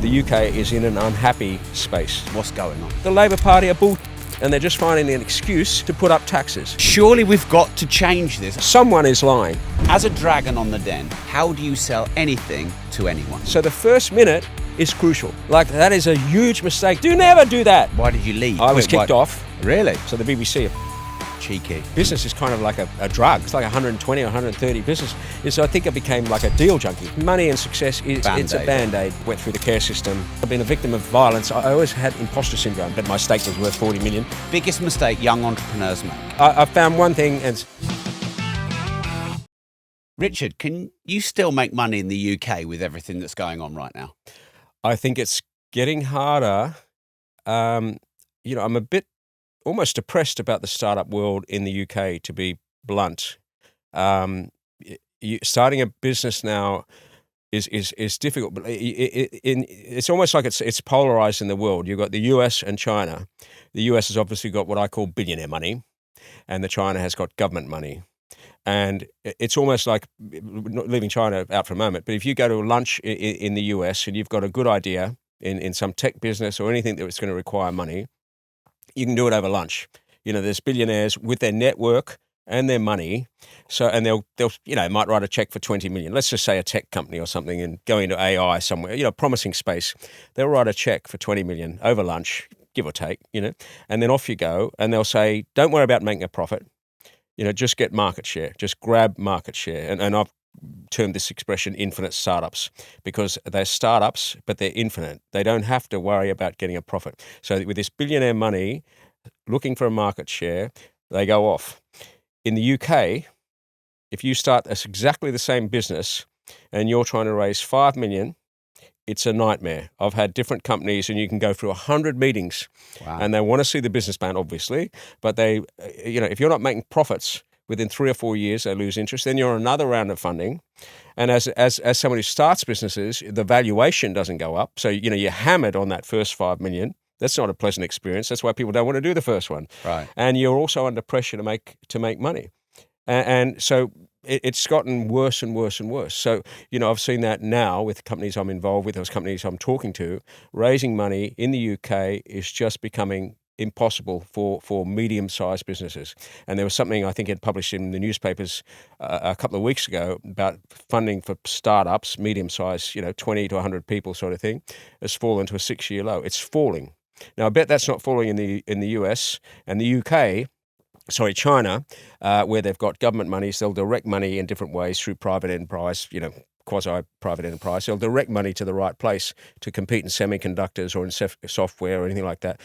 The UK is in an unhappy space. What's going on? The Labour Party are bull, and they're just finding an excuse to put up taxes. Surely we've got to change this. Someone is lying. As a dragon on the den, how do you sell anything to anyone? So the first minute is crucial. Like, that is a huge mistake. Do never do that. Why did you leave? I was kicked off. Really? So the BBC... Cheeky. Business is kind of like a drug. It's like 120 or 130 business. So I think I became like a deal junkie. Money and success, it's a band-aid. Went through the care system. I've been a victim of violence. I always had imposter syndrome, but my stake was worth 40 million. Biggest mistake young entrepreneurs make? I found one thing, and... Richard, can you still make money in the UK with everything that's going on right now? I think it's getting harder. I'm a bit almost depressed about the startup world in the UK, to be blunt. Starting a business now is difficult, but it's almost like it's polarized in the world. You've got the US and China. The US has obviously got what I call billionaire money, and the China has got government money. And it's almost like, not leaving China out for a moment, but if you go to a lunch in the US and you've got a good idea in some tech business or anything that's going to require money, you can do it over lunch. There's billionaires with their network and their money. So, and they'll might write a check for 20 million. Let's just say a tech company or something and go into AI somewhere, promising space. They'll write a check for 20 million over lunch, give or take, and then off you go. And they'll say, don't worry about making a profit. Just get market share, just grab market share. And I've termed this expression infinite startups, because they're startups, but they're infinite. They don't have to worry about getting a profit. So with this billionaire money, looking for a market share, they go off. In the UK, if you start exactly the same business and you're trying to raise 5 million, it's a nightmare. I've had different companies, and you can go through 100 meetings. Wow. And they want to see the business plan, obviously, but they, if you're not making profits within 3 or 4 years, they lose interest. Then you're on another round of funding. And as someone who starts businesses, the valuation doesn't go up. So, you're hammered on that first 5 million. That's not a pleasant experience. That's why people don't want to do the first one. Right. And you're also under pressure to make money. And so it's gotten worse and worse and worse. So, I've seen that now with companies I'm involved with, those companies I'm talking to. Raising money in the UK is just becoming impossible for medium-sized businesses. And there was something I think it published in the newspapers a couple of weeks ago about funding for startups, medium-sized, 20 to 100 people sort of thing, has fallen to a 6-year low. It's falling. Now, I bet that's not falling in the US and the UK. China, where they've got government money, so they'll direct money in different ways through private enterprise, quasi-private enterprise. They'll direct money to the right place to compete in semiconductors or in software or anything like that.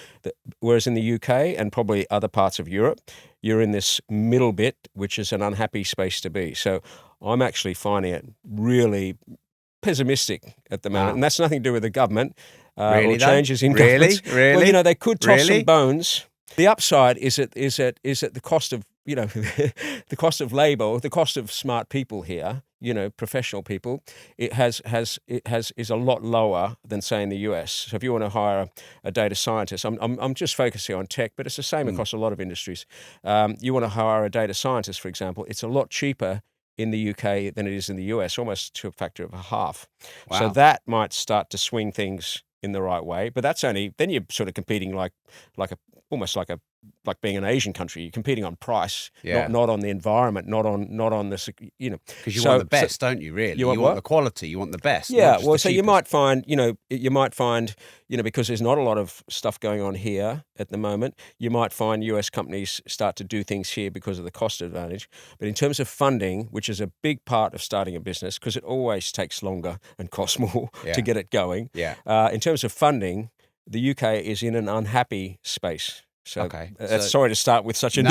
Whereas in the UK and probably other parts of Europe, you're in this middle bit, which is an unhappy space to be. So I'm actually finding it really pessimistic at the moment. Wow. And that's nothing to do with the government Really or changes in Really? governments. Really? Well, they could toss Really? some bones. The upside is at the cost of, the cost of labor, or the cost of smart people here, professional people, is a lot lower than, say, in the US. So if you want to hire a data scientist, I'm just focusing on tech, but it's the same across a lot of industries. You want to hire a data scientist, for example, it's a lot cheaper in the UK than it is in the US, almost to a factor of a half. Wow. So that might start to swing things in the right way, but that's only, then you're sort of competing almost like being an Asian country. You're competing on price, not on the environment, not on this, Because you want the best, don't you? Really, you want the quality, you want the best. Yeah, not just well, the so cheapest. you might find, because there's not a lot of stuff going on here at the moment. You might find US companies start to do things here because of the cost advantage. But in terms of funding, which is a big part of starting a business, because it always takes longer and costs more to get it going. Yeah. In terms of funding, the UK is in an unhappy space. So, Okay. sorry to start with such a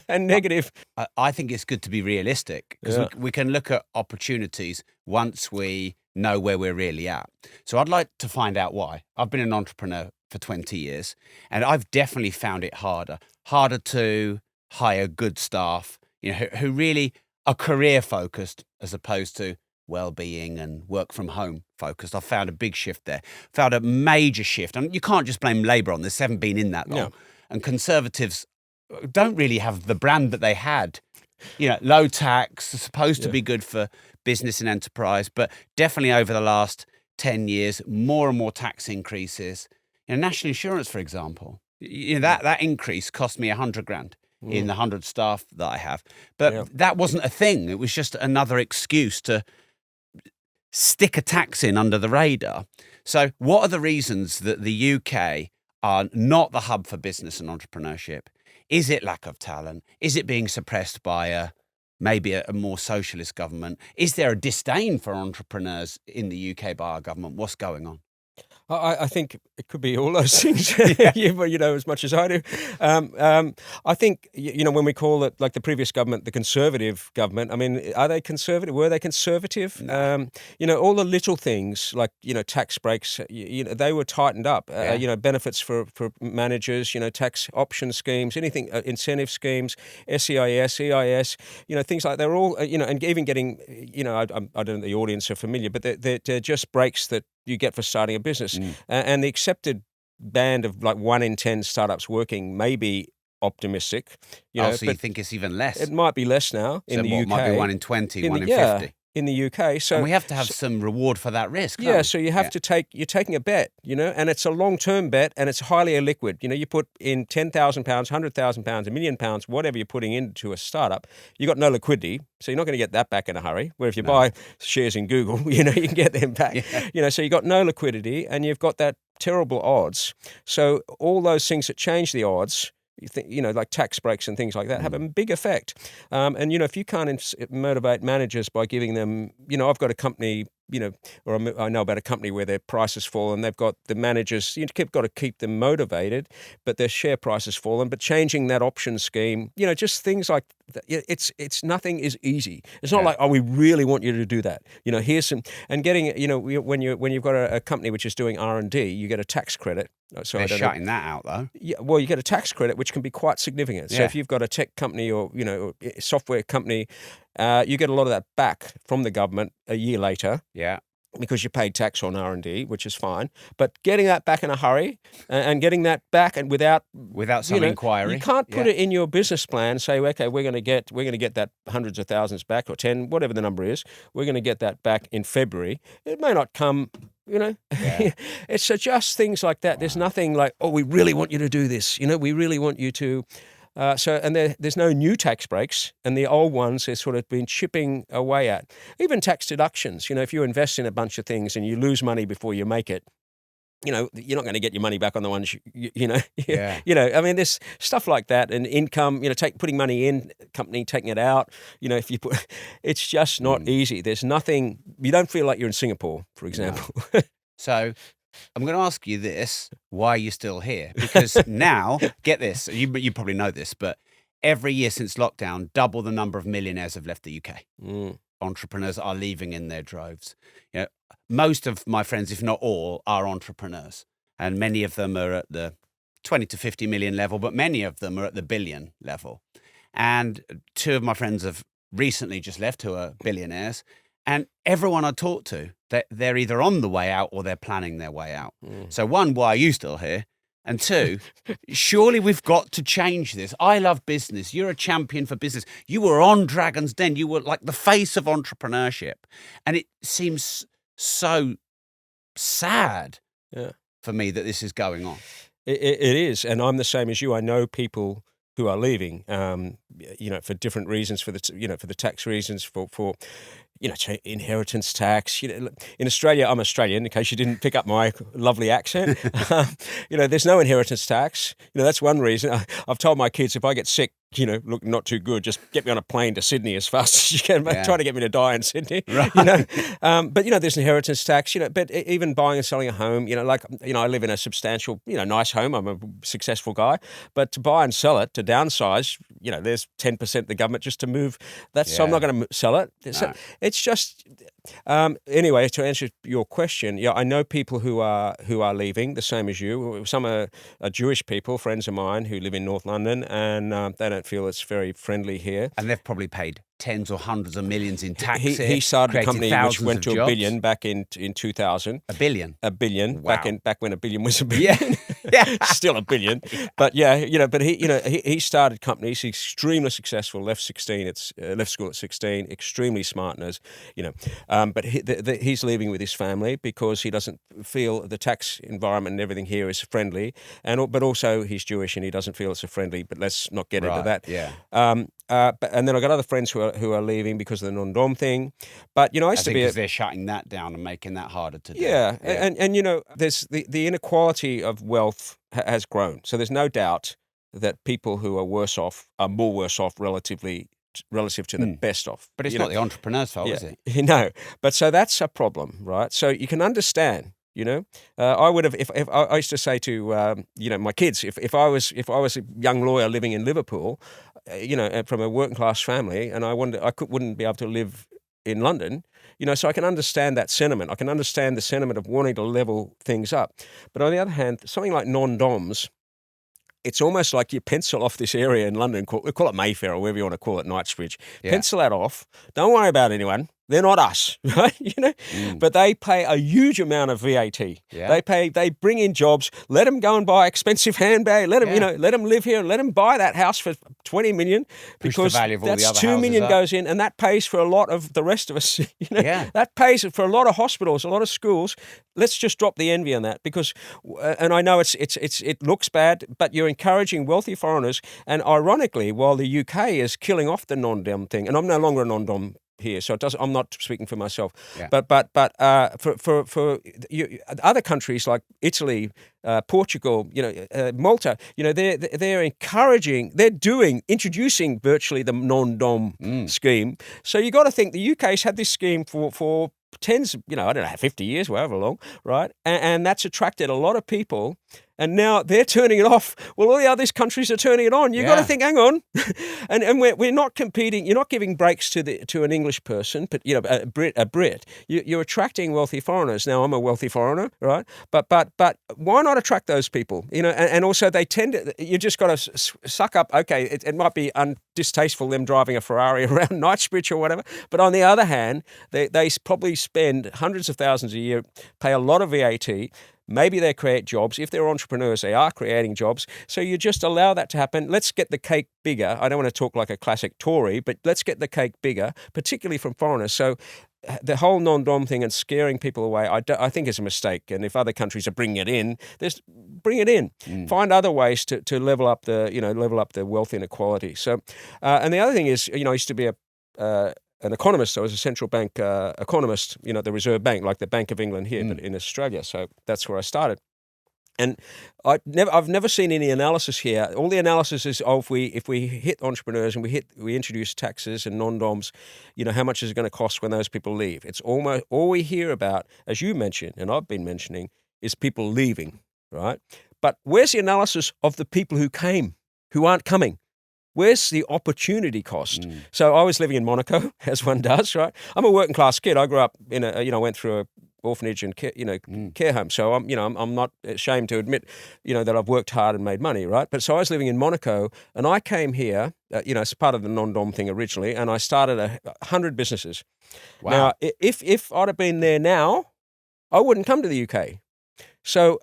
negative. I think it's good to be realistic, because we can look at opportunities once we know where we're really at. So I'd like to find out why. I've been an entrepreneur for 20 years, and I've definitely found it harder to hire good staff, who really are career focused as opposed to well-being and work from home focused. I've found a big shift there, found a major shift. And you can't just blame Labour on this. They haven't been in that long. No. And Conservatives don't really have the brand that they had. Low tax, supposed to be good for business and enterprise, but definitely over the last 10 years, more and more tax increases. National insurance, for example, that increase cost me 100 grand in the 100 staff that I have. But that wasn't a thing. It was just another excuse to stick a tax in under the radar. So what are the reasons that the UK are not the hub for business and entrepreneurship? Is it lack of talent? Is it being suppressed by maybe a more socialist government? Is there a disdain for entrepreneurs in the UK by our government? What's going on? I think it could be all those things, as much as I do. I think, when we call it, like the previous government, the Conservative government, I mean, are they conservative? Were they conservative? No. All the little things like, tax breaks, they were tightened up. Benefits for managers, tax option schemes, anything, incentive schemes, SEIS, EIS, things like they're all, and even getting, I don't know the audience are familiar, but they're just breaks that you get for starting a business. And the accepted band of like 1 in 10 startups working may be optimistic. So you think it's even less? It might be less now in the UK. It might be 1 in 20, 1 in 50? In the UK. So, and we have to have some reward for that risk. Yeah, so you have to you're taking a bet, and it's a long-term bet and it's highly illiquid. You put in £10,000, £100,000, £1 million, whatever you're putting into a startup, you got no liquidity, so you're not going to get that back in a hurry. Where if you buy shares in Google, you can get them back. So you got no liquidity and you've got that terrible odds. So all those things that change the odds, like tax breaks and things like that, have a big effect. And, if you can't motivate managers by giving them, I've got a company, or I know about a company where their prices fall and they've got the managers, you've got to keep them motivated, but their share price has fallen. But changing that option scheme, just things like that, it's nothing is easy. It's not like, oh, we really want you to do that. Here's some, and getting, when you've got a company which is doing R&D, you get a tax credit. So they're shutting that out, though. Yeah, well, you get a tax credit, which can be quite significant. So if you've got a tech company or a software company, you get a lot of that back from the government a year later. Yeah. Because you paid tax on R&D, which is fine. But getting that back in a hurry and getting that back and without some inquiry, you can't put it in your business plan. Say, okay, we're going to get that hundreds of thousands back, or 10, whatever the number is. We're going to get that back in February. It may not come. It's just things like that. There's nothing like, oh, we really want you to do this. We really want you to. And there's no new tax breaks, and the old ones they've sort of been chipping away at. Even tax deductions. If you invest in a bunch of things and you lose money before you make it, you're not going to get your money back on the ones I mean, there's stuff like that, and income. Putting money in company, taking it out. If you put, it's just not easy. There's nothing. You don't feel like you're in Singapore, for example. No. So I'm going to ask you this: why are you still here? Because now, get this. You probably know this, but every year since lockdown, double the number of millionaires have left the UK. Entrepreneurs are leaving in their droves. Most of my friends, if not all, are entrepreneurs, and many of them are at the 20 to 50 million level, but many of them are at the billion level. And 2 of my friends have recently just left who are billionaires, and everyone I talk to, they're either on the way out or they're planning their way out. So 1, why are you still here? And 2, surely we've got to change this. I love business. You're a champion for business. You were on Dragon's Den. You were like the face of entrepreneurship. And it seems so sad for me that this is going on. It is. And I'm the same as you. I know people who are leaving, for different reasons, for the tax reasons, for inheritance tax. In Australia, I'm Australian, in case you didn't pick up my lovely accent. There's no inheritance tax. That's one reason. I've told my kids, if I get sick, look not too good, just get me on a plane to Sydney as fast as you can. Try to get me to die in Sydney. Right. But there's inheritance tax. But even buying and selling a home. I live in a substantial, nice home. I'm a successful guy. But to buy and sell it, to downsize, there's 10% the government just to move. So I'm not going to sell it. So it's just anyway. To answer your question, I know people who are leaving, the same as you. Some are Jewish people, friends of mine who live in North London, and they don't feel it's very friendly here. And they've probably paid tens or hundreds of millions in tax. He started a company which went to $1 billion back in 2000. $1 billion. $1 billion. Wow. Back when $1 billion was $1 billion. Still $1 billion. But yeah, but he started companies. He's extremely successful. Left school at 16. Extremely smart, but he's leaving with his family because he doesn't feel the tax environment and everything here is friendly, but also he's Jewish and he doesn't feel it's a friendly. But let's not get into that. Yeah. And then I got other friends who are leaving because of the non-dom thing. But I used to be. They're shutting that down and making that harder to do. Yeah. And there's the inequality of wealth has grown. So there's no doubt that people who are worse off are more worse off relative to the best off. But it's not the entrepreneur's fault, is it? No. But so that's a problem, right? So you can understand. I would have if I used to say to my kids if I was a young lawyer living in Liverpool, from a working class family, and wouldn't be able to live in London, so I can understand that sentiment. I can understand the sentiment of wanting to level things up. But on the other hand, something like non-doms, it's almost like you pencil off this area in London, we call it Mayfair or whatever you want to call it, Knightsbridge. Yeah. Pencil that off. Don't worry about anyone. They're not us, right? But they pay a huge amount of VAT. Yeah. They bring in jobs. Let them go and buy expensive handbag. Let them, let them live here. Let them buy that house for 20 million because that's 2 million goes in, and that pays for a lot of the rest of us. That pays for a lot of hospitals, a lot of schools. Let's just drop the envy on that because, and I know it looks bad, but you're encouraging wealthy foreigners. And ironically, while the UK is killing off the non-dom thing, and I'm no longer a non-dom here, so I'm not speaking for myself. Yeah. But for other countries like Italy, Portugal, Malta, they're introducing virtually the non-dom scheme. So you got to think the UK's had this scheme for tens, I don't know, 50 years, however long, right? And that's attracted a lot of people. And now they're turning it off. Well, all the other countries are turning it on. You've got to think, hang on. and we're not competing. You're not giving breaks to an English person, but a Brit. You're attracting wealthy foreigners. Now I'm a wealthy foreigner, right? But why not attract those people? And also they tend to. You just got to suck up. Okay, it might be distasteful them driving a Ferrari around Knightsbridge or whatever. But on the other hand, they probably spend hundreds of thousands a year, pay a lot of VAT. Maybe they create jobs. If they're entrepreneurs, they are creating jobs. So you just allow that to happen. Let's get the cake bigger. I don't want to talk like a classic Tory, but let's get the cake bigger, particularly from foreigners. So the whole non-dom thing and scaring people away, I think is a mistake. And if other countries are bringing it in, bring it in. Find other ways to level up the wealth inequality. So, and the other thing is, I used to be an economist. I was a central bank economist, the Reserve Bank, like the Bank of England here, but in Australia. So that's where I started. And I've never seen any analysis here. All the analysis is if we hit entrepreneurs and we introduce taxes and non-doms, how much is it going to cost when those people leave? It's almost all we hear about, as you mentioned, and I've been mentioning, is people leaving, right? But where's the analysis of the people who came, who aren't coming? Where's the opportunity cost? So I was living in Monaco, as one does, right? I'm a working class kid. I grew up in went through a orphanage and care home. So I'm not ashamed to admit, that I've worked hard and made money, right? But so I was living in Monaco, and I came here, as part of the non-dom thing originally, and I started 100 businesses. Wow. Now, if I'd have been there now, I wouldn't come to the UK. So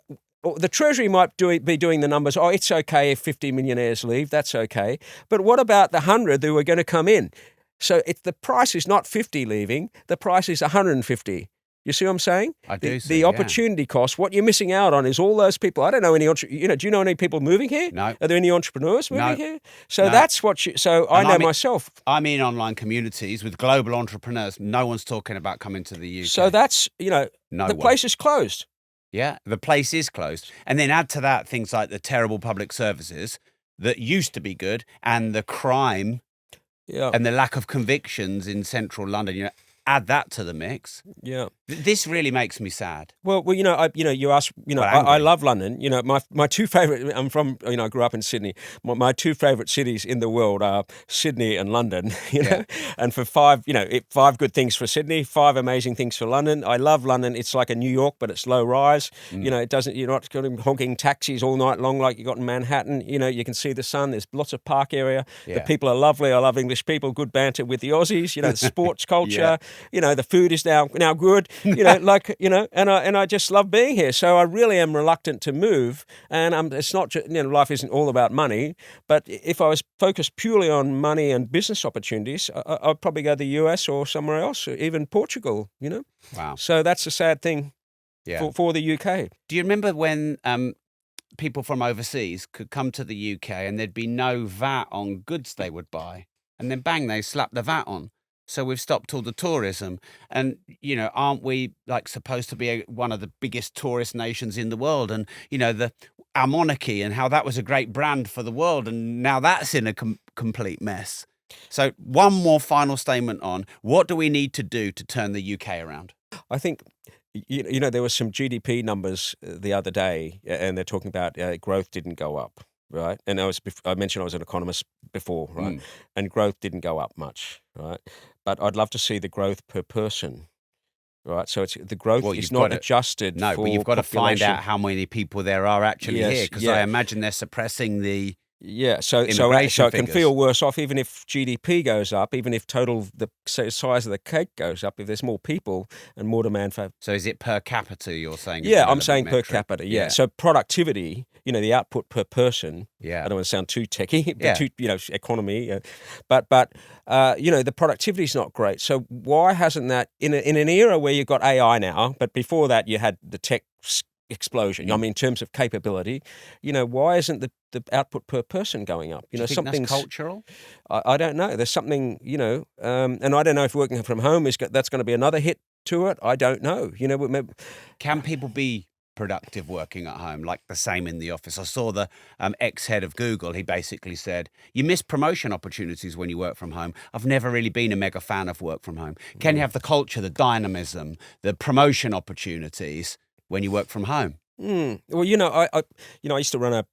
the Treasury might be doing the numbers. Oh, it's okay if 50 millionaires leave. That's okay. But what about the 100 who are going to come in? So the price is not 50 leaving. The price is 150. You see what I'm saying? I do see, the opportunity cost, what you're missing out on is all those people. I don't know any, do you know any people moving here? No. Are there any entrepreneurs moving here? So that's what I know myself. I'm in online communities with global entrepreneurs. No one's talking about coming to the UK. So that's, the place is closed. Yeah, the place is closed. And then add to that things like the terrible public services that used to be good and the crime and the lack of convictions in central London. Add that to the mix. Yeah, this really makes me sad. Well, you asked. I love London. My two favorite. I'm from. I grew up in Sydney. My two favorite cities in the world are Sydney and London. And for five good things for Sydney, 5 amazing things for London. I love London. It's like a New York, but it's low rise. It doesn't. You're not getting honking taxis all night long like you got in Manhattan. You can see the sun. There's lots of park area. Yeah. The people are lovely. I love English people. Good banter with the Aussies. The sports culture. the food is now good, and I just love being here. So I really am reluctant to move. And it's not, life isn't all about money. But if I was focused purely on money and business opportunities, I'd probably go to the US or somewhere else, or even Portugal. Wow. So that's a sad thing for the UK. Do you remember when people from overseas could come to the UK and there'd be no VAT on goods they would buy, and then bang, they slap the VAT on? So we've stopped all the tourism, and aren't we supposed to be one of the biggest tourist nations in the world? And our monarchy and how that was a great brand for the world, and now that's in a complete mess. So one more final statement on what do we need to do to turn the UK around? I think, there were some GDP numbers the other day, and they're talking about growth didn't go up, right? And I mentioned I was an economist before, right? And growth didn't go up much, right? But I'd love to see the growth per person, right? So the growth is not adjusted. No, but you've got to find out how many people there are actually here, because I imagine they're suppressing the so it can feel worse off, even if GDP goes up, even if the size of the cake goes up, if there's more people and more demand for. So is it per capita you're saying? Yeah, I'm saying per capita. Yeah. So productivity, the output per person. Yeah. I don't want to sound too techie, but economy. But the productivity is not great. So why hasn't that in an era where you've got AI now, but before that you had the tech explosion. I mean, in terms of capability, why isn't the output per person going up? Do you think that's cultural? I don't know. There's something, and I don't know if working from home that's going to be another hit to it. I don't know. Can people be productive working at home, like the same in the office? I saw the ex-head of Google. He basically said, you miss promotion opportunities when you work from home. I've never really been a mega fan of work from home. Can you have the culture, the dynamism, the promotion opportunities when you work from home? Well, I used to run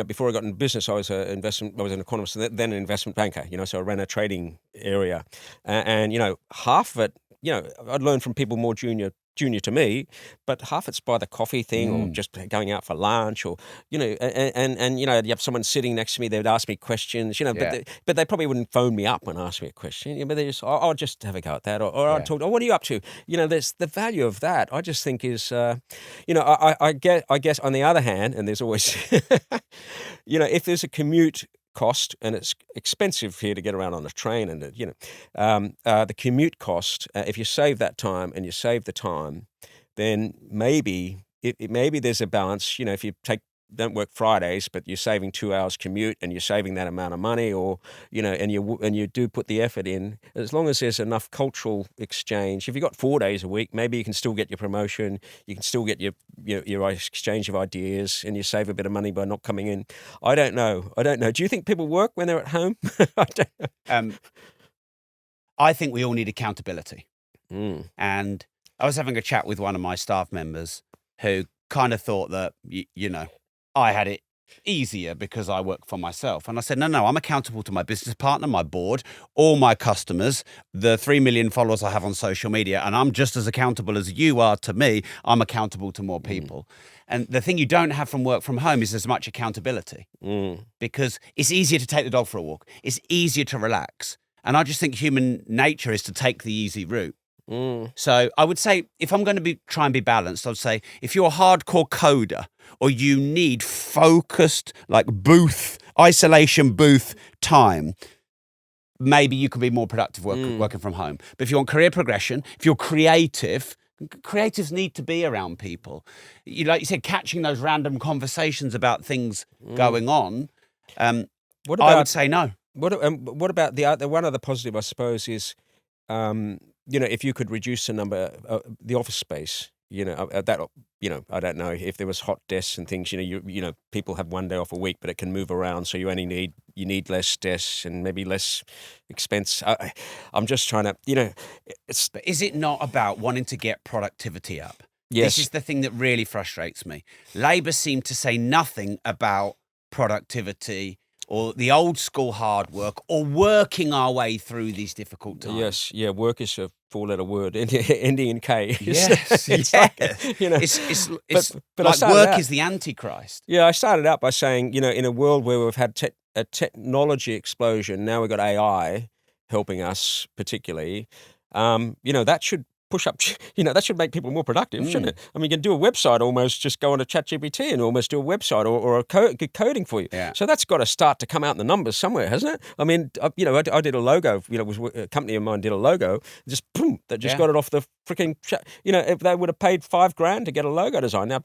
before I got into business, I was an economist, and then an investment banker. So I ran a trading area, and half of it, I'd learned from people more junior to me, but half it's by the coffee thing or just going out for lunch, or and you have someone sitting next to me, they'd ask me questions, but they probably wouldn't phone me up and ask me a question, but they just, I'll just have a go at that, or I'd talk, what are you up to? There's the value of that. I just think is, I guess on the other hand, and there's always, if there's a commute cost, and it's expensive here to get around on a train, and the commute cost, if you save that time and you save the time, then maybe there's a balance. If you don't work Fridays, but you're saving 2 hours commute and you're saving that amount of money, or and you do put the effort in, as long as there's enough cultural exchange. If you've got 4 days a week, maybe you can still get your promotion, you can still get your exchange of ideas, and you save a bit of money by not coming in. I don't know. Do you think people work when they're at home? I don't know. I think we all need accountability. And I was having a chat with one of my staff members who kind of thought that, I had it easier because I work for myself. And I said, no, I'm accountable to my business partner, my board, all my customers, the 3 million followers I have on social media. And I'm just as accountable as you are to me. I'm accountable to more people. And the thing you don't have from work from home is as much accountability, because it's easier to take the dog for a walk. It's easier to relax. And I just think human nature is to take the easy route. So I would say, if I'm going to try and be balanced, I'd say if you're a hardcore coder, or you need focused, isolation booth time, maybe you can be more productive working from home. But if you want career progression, if you're creative, creatives need to be around people. Like you said, catching those random conversations about things going on. I would say no. What about the one other positive, I suppose, is if you could reduce the number, the office space, that, I don't know if there was hot desks and things, people have 1 day off a week, but it can move around. So you need less desks and maybe less expense. I'm just trying to, But is it not about wanting to get productivity up? Yes. This is the thing that really frustrates me. Labour seem to say nothing about productivity, or the old school hard work, or working our way through these difficult times. Yes, yeah, work is a four-letter word ending in K. Yes, it's like work is the Antichrist. Yeah, I started out by saying, in a world where we've had a technology explosion, now we've got AI helping us particularly. that should push up, that should make people more productive, shouldn't it? I mean, you can do a website almost, just go on to ChatGPT and almost do a website or a coding for you. Yeah. So that's got to start to come out in the numbers somewhere, hasn't it? I mean, I did a logo, a company of mine did a logo, just boom, that just got it off the freaking, if they would have paid $5,000 to get a logo design, now,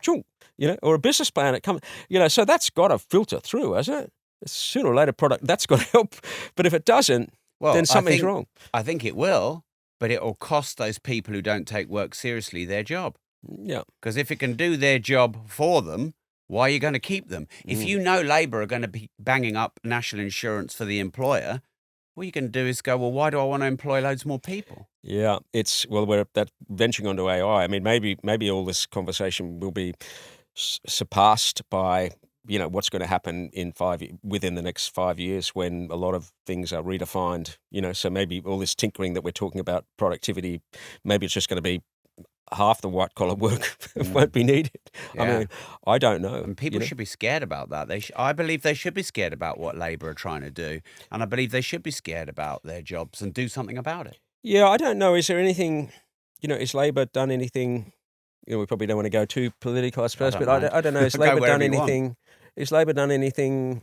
or a business plan, it comes, so that's got to filter through, hasn't it? Sooner or later product, that's got to help. But if it doesn't, then something's wrong. I think it will. But it will cost those people who don't take work seriously their job. Yeah. Because if it can do their job for them, why are you going to keep them? If you know Labour are going to be banging up national insurance for the employer, what you can do is go, well, why do I want to employ loads more people? Yeah, we're venturing onto AI. I mean, maybe all this conversation will be surpassed by what's going to happen within the next 5 years when a lot of things are redefined. So maybe all this tinkering that we're talking about, productivity, maybe it's just going to be half the white collar work won't be needed. Yeah. I mean, I don't know. And people should be scared about that. I believe they should be scared about what Labour are trying to do, and I believe they should be scared about their jobs and do something about it. Yeah, I don't know. Is there anything? Has Labour done anything? We probably don't want to go too political, I suppose, but I don't know. Has Labour done anything? Has Labour done anything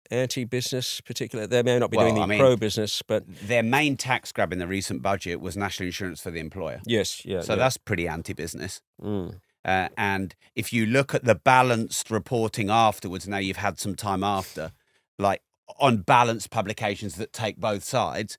anti-business, particularly? They may not be doing anything pro-business, but their main tax grab in the recent budget was national insurance for the employer. Yes, yeah. So that's pretty anti-business. And if you look at the balanced reporting afterwards, now you've had some time after, like on balanced publications that take both sides,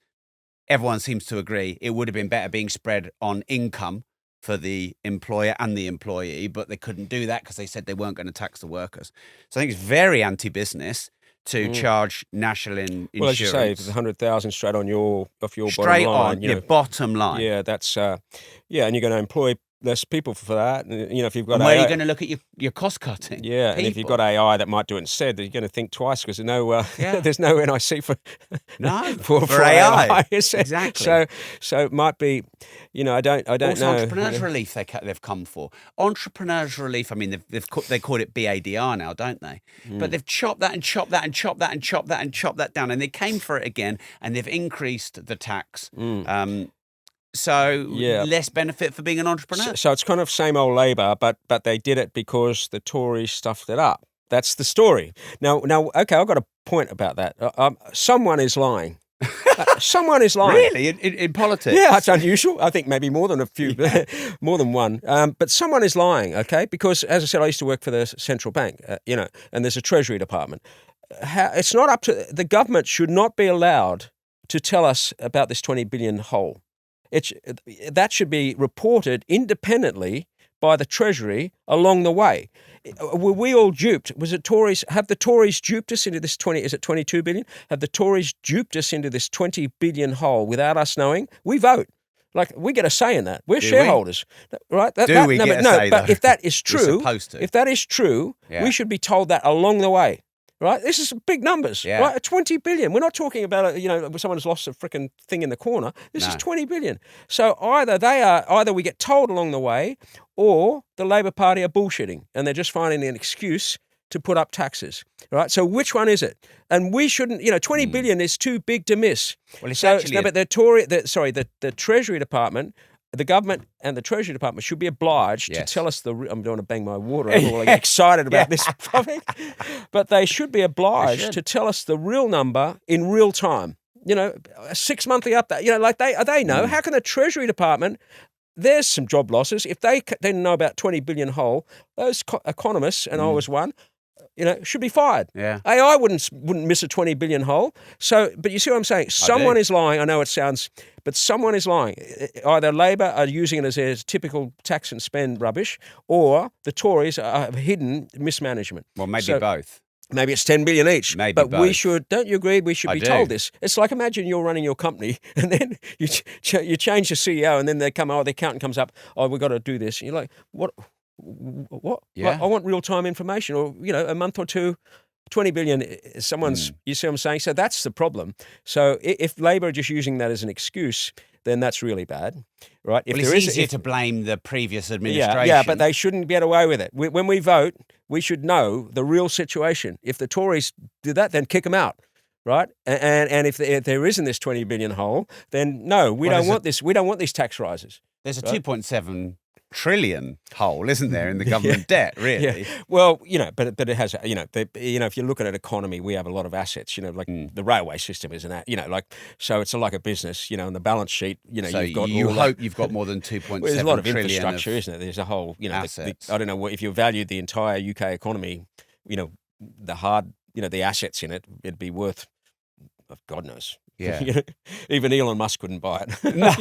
everyone seems to agree it would have been better being spread on income for the employer and the employee, but they couldn't do that because they said they weren't going to tax the workers. So I think it's very anti-business to charge national insurance. Well, as you say, if it's 100,000 straight on your straight bottom line, on your bottom line. Yeah, that's and you're going to employ less people for that. And, if you've got where are you going to look at your cost cutting? Yeah, people. And if you've got AI that might do it instead, you're going to think twice because there's no NIC for for AI. Exactly. So it might be, I don't know. Entrepreneurs Relief they've come for. Entrepreneurs Relief. I mean, they call it BADR now, don't they? But they've chopped that and chopped that and chopped that and chopped that and chopped that down, and they came for it again, and they've increased the tax. So less benefit for being an entrepreneur. So it's kind of same old Labour, but they did it because the Tories stuffed it up. That's the story. Now, okay, I've got a point about that. Someone is lying. Someone is lying. Really? In politics? Yeah, it's unusual. I think maybe more than a few, more than one. But someone is lying, okay? Because, as I said, I used to work for the central bank, and there's a Treasury Department. It's not up to the government should not be allowed to tell us about this 20 billion hole. That should be reported independently by the Treasury along the way. Were we all duped? Was it Tories? Have the Tories duped us into this 22 billion? Have the Tories duped us into this 20 billion hole without us knowing? We vote. Like, we get a say in that. We're shareholders. Right? But if that is true, Yeah. we should be told that along the way. Right, this is big numbers. Yeah. Right, 20 billion. We're not talking about someone's lost a freaking thing in the corner. This is 20 billion. So either we get told along the way, or the Labor Party are bullshitting and they're just finding an excuse to put up taxes. Right. So which one is it? And we shouldn't. 20 billion is too big to miss. Well, it's but the Treasury Department. The government and the Treasury Department should be obliged to tell us I'm going to bang my water. I'm all excited about this topic. But they should be obliged to tell us the real number in real time. A 6 monthly update. Like they know. How can the Treasury Department? There's some job losses. If they didn't know about 20 billion hole, those economists, and I was one, should be fired. Yeah. AI wouldn't miss a 20 billion hole. So, but you see what I'm saying? Someone is lying. I know it sounds, but someone is lying. Either Labor are using it as their typical tax and spend rubbish, or the Tories are hidden mismanagement. Well, maybe both. Maybe it's 10 billion each. Maybe but both. We should, don't you agree? We should be told this. It's like, imagine you're running your company and then you change the CEO and then the accountant comes up, we've got to do this. And you're like, what? Yeah. Like, I want real-time information, or a month or two. 20 billion, you see what I'm saying? So that's the problem. So if Labor are just using that as an excuse, then that's really bad, right? It's easier to blame the previous administration. Yeah, but they shouldn't get away with it. When we vote, we should know the real situation. If the Tories do that, then kick them out. right? And if there isn't this 20 billion hole, then no, we don't want this. We don't want these tax rises. There's a right? 2.7 trillion hole, isn't there, in the government debt, really? Yeah. Well, but it has, if you look at an economy, we have a lot of assets, like the railway system is so it's like a business, and the balance sheet, so you've got you hope you've got more than 2.7 well, there's a lot of trillion infrastructure, isn't it? There's a whole, assets. I don't know if you valued the entire UK economy, the assets in it, it'd be worth, God knows. Yeah. Even Elon Musk couldn't buy it. No.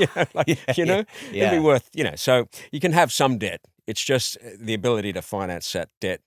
It'd be worth, so you can have some debt. It's just the ability to finance that debt,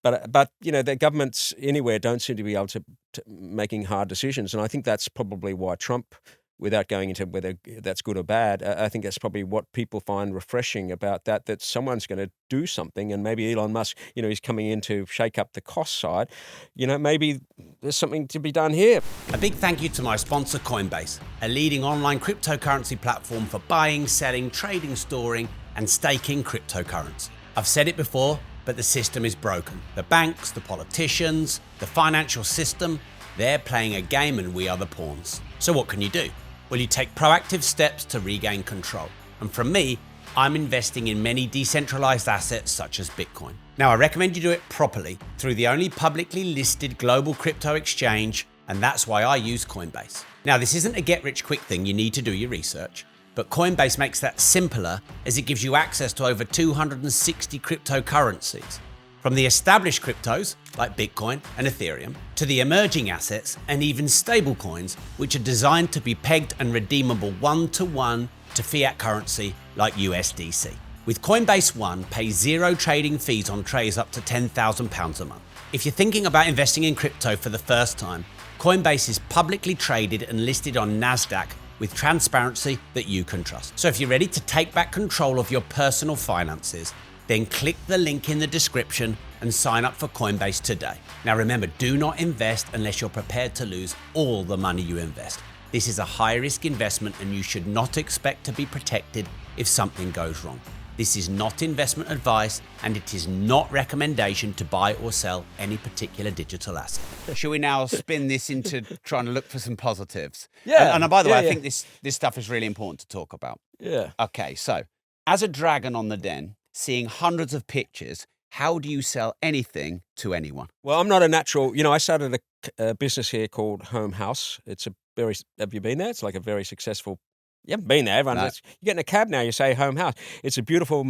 But the governments anywhere don't seem to be able to making hard decisions, and I think that's probably why Trump, without going into whether that's good or bad, I think that's probably what people find refreshing about that someone's going to do something, and maybe Elon Musk, he's coming in to shake up the cost side. Maybe there's something to be done here. A big thank you to my sponsor Coinbase, a leading online cryptocurrency platform for buying, selling, trading, storing, and staking cryptocurrency. I've said it before, but the system is broken. The banks, the politicians, the financial system, they're playing a game and we are the pawns. So what can you do? Well, you take proactive steps to regain control. And from me, I'm investing in many decentralized assets such as Bitcoin. Now, I recommend you do it properly through the only publicly listed global crypto exchange, and that's why I use Coinbase. Now, this isn't a get-rich-quick thing. You need to do your research. But Coinbase makes that simpler as it gives you access to over 260 cryptocurrencies. From the established cryptos, like Bitcoin and Ethereum, to the emerging assets and even stablecoins, which are designed to be pegged and redeemable one-to-one to fiat currency like USDC. With Coinbase One, pay zero trading fees on trades up to £10,000 a month. If you're thinking about investing in crypto for the first time, Coinbase is publicly traded and listed on NASDAQ with transparency that you can trust. So if you're ready to take back control of your personal finances, then click the link in the description and sign up for Coinbase today. Now remember, do not invest unless you're prepared to lose all the money you invest. This is a high-risk investment and you should not expect to be protected if something goes wrong. This is not investment advice and it is not recommendation to buy or sell any particular digital asset. Shall we now spin this into trying to look for some positives? Yeah. And by the way, I think this stuff is really important to talk about. Yeah. Okay, so as a dragon on the den, seeing hundreds of pictures, how do you sell anything to anyone? Well, I'm not a natural. I started a business here called Home House. Have you been there? It's like a very successful. You haven't been there. You get in a cab now, you say Home House. It's a beautiful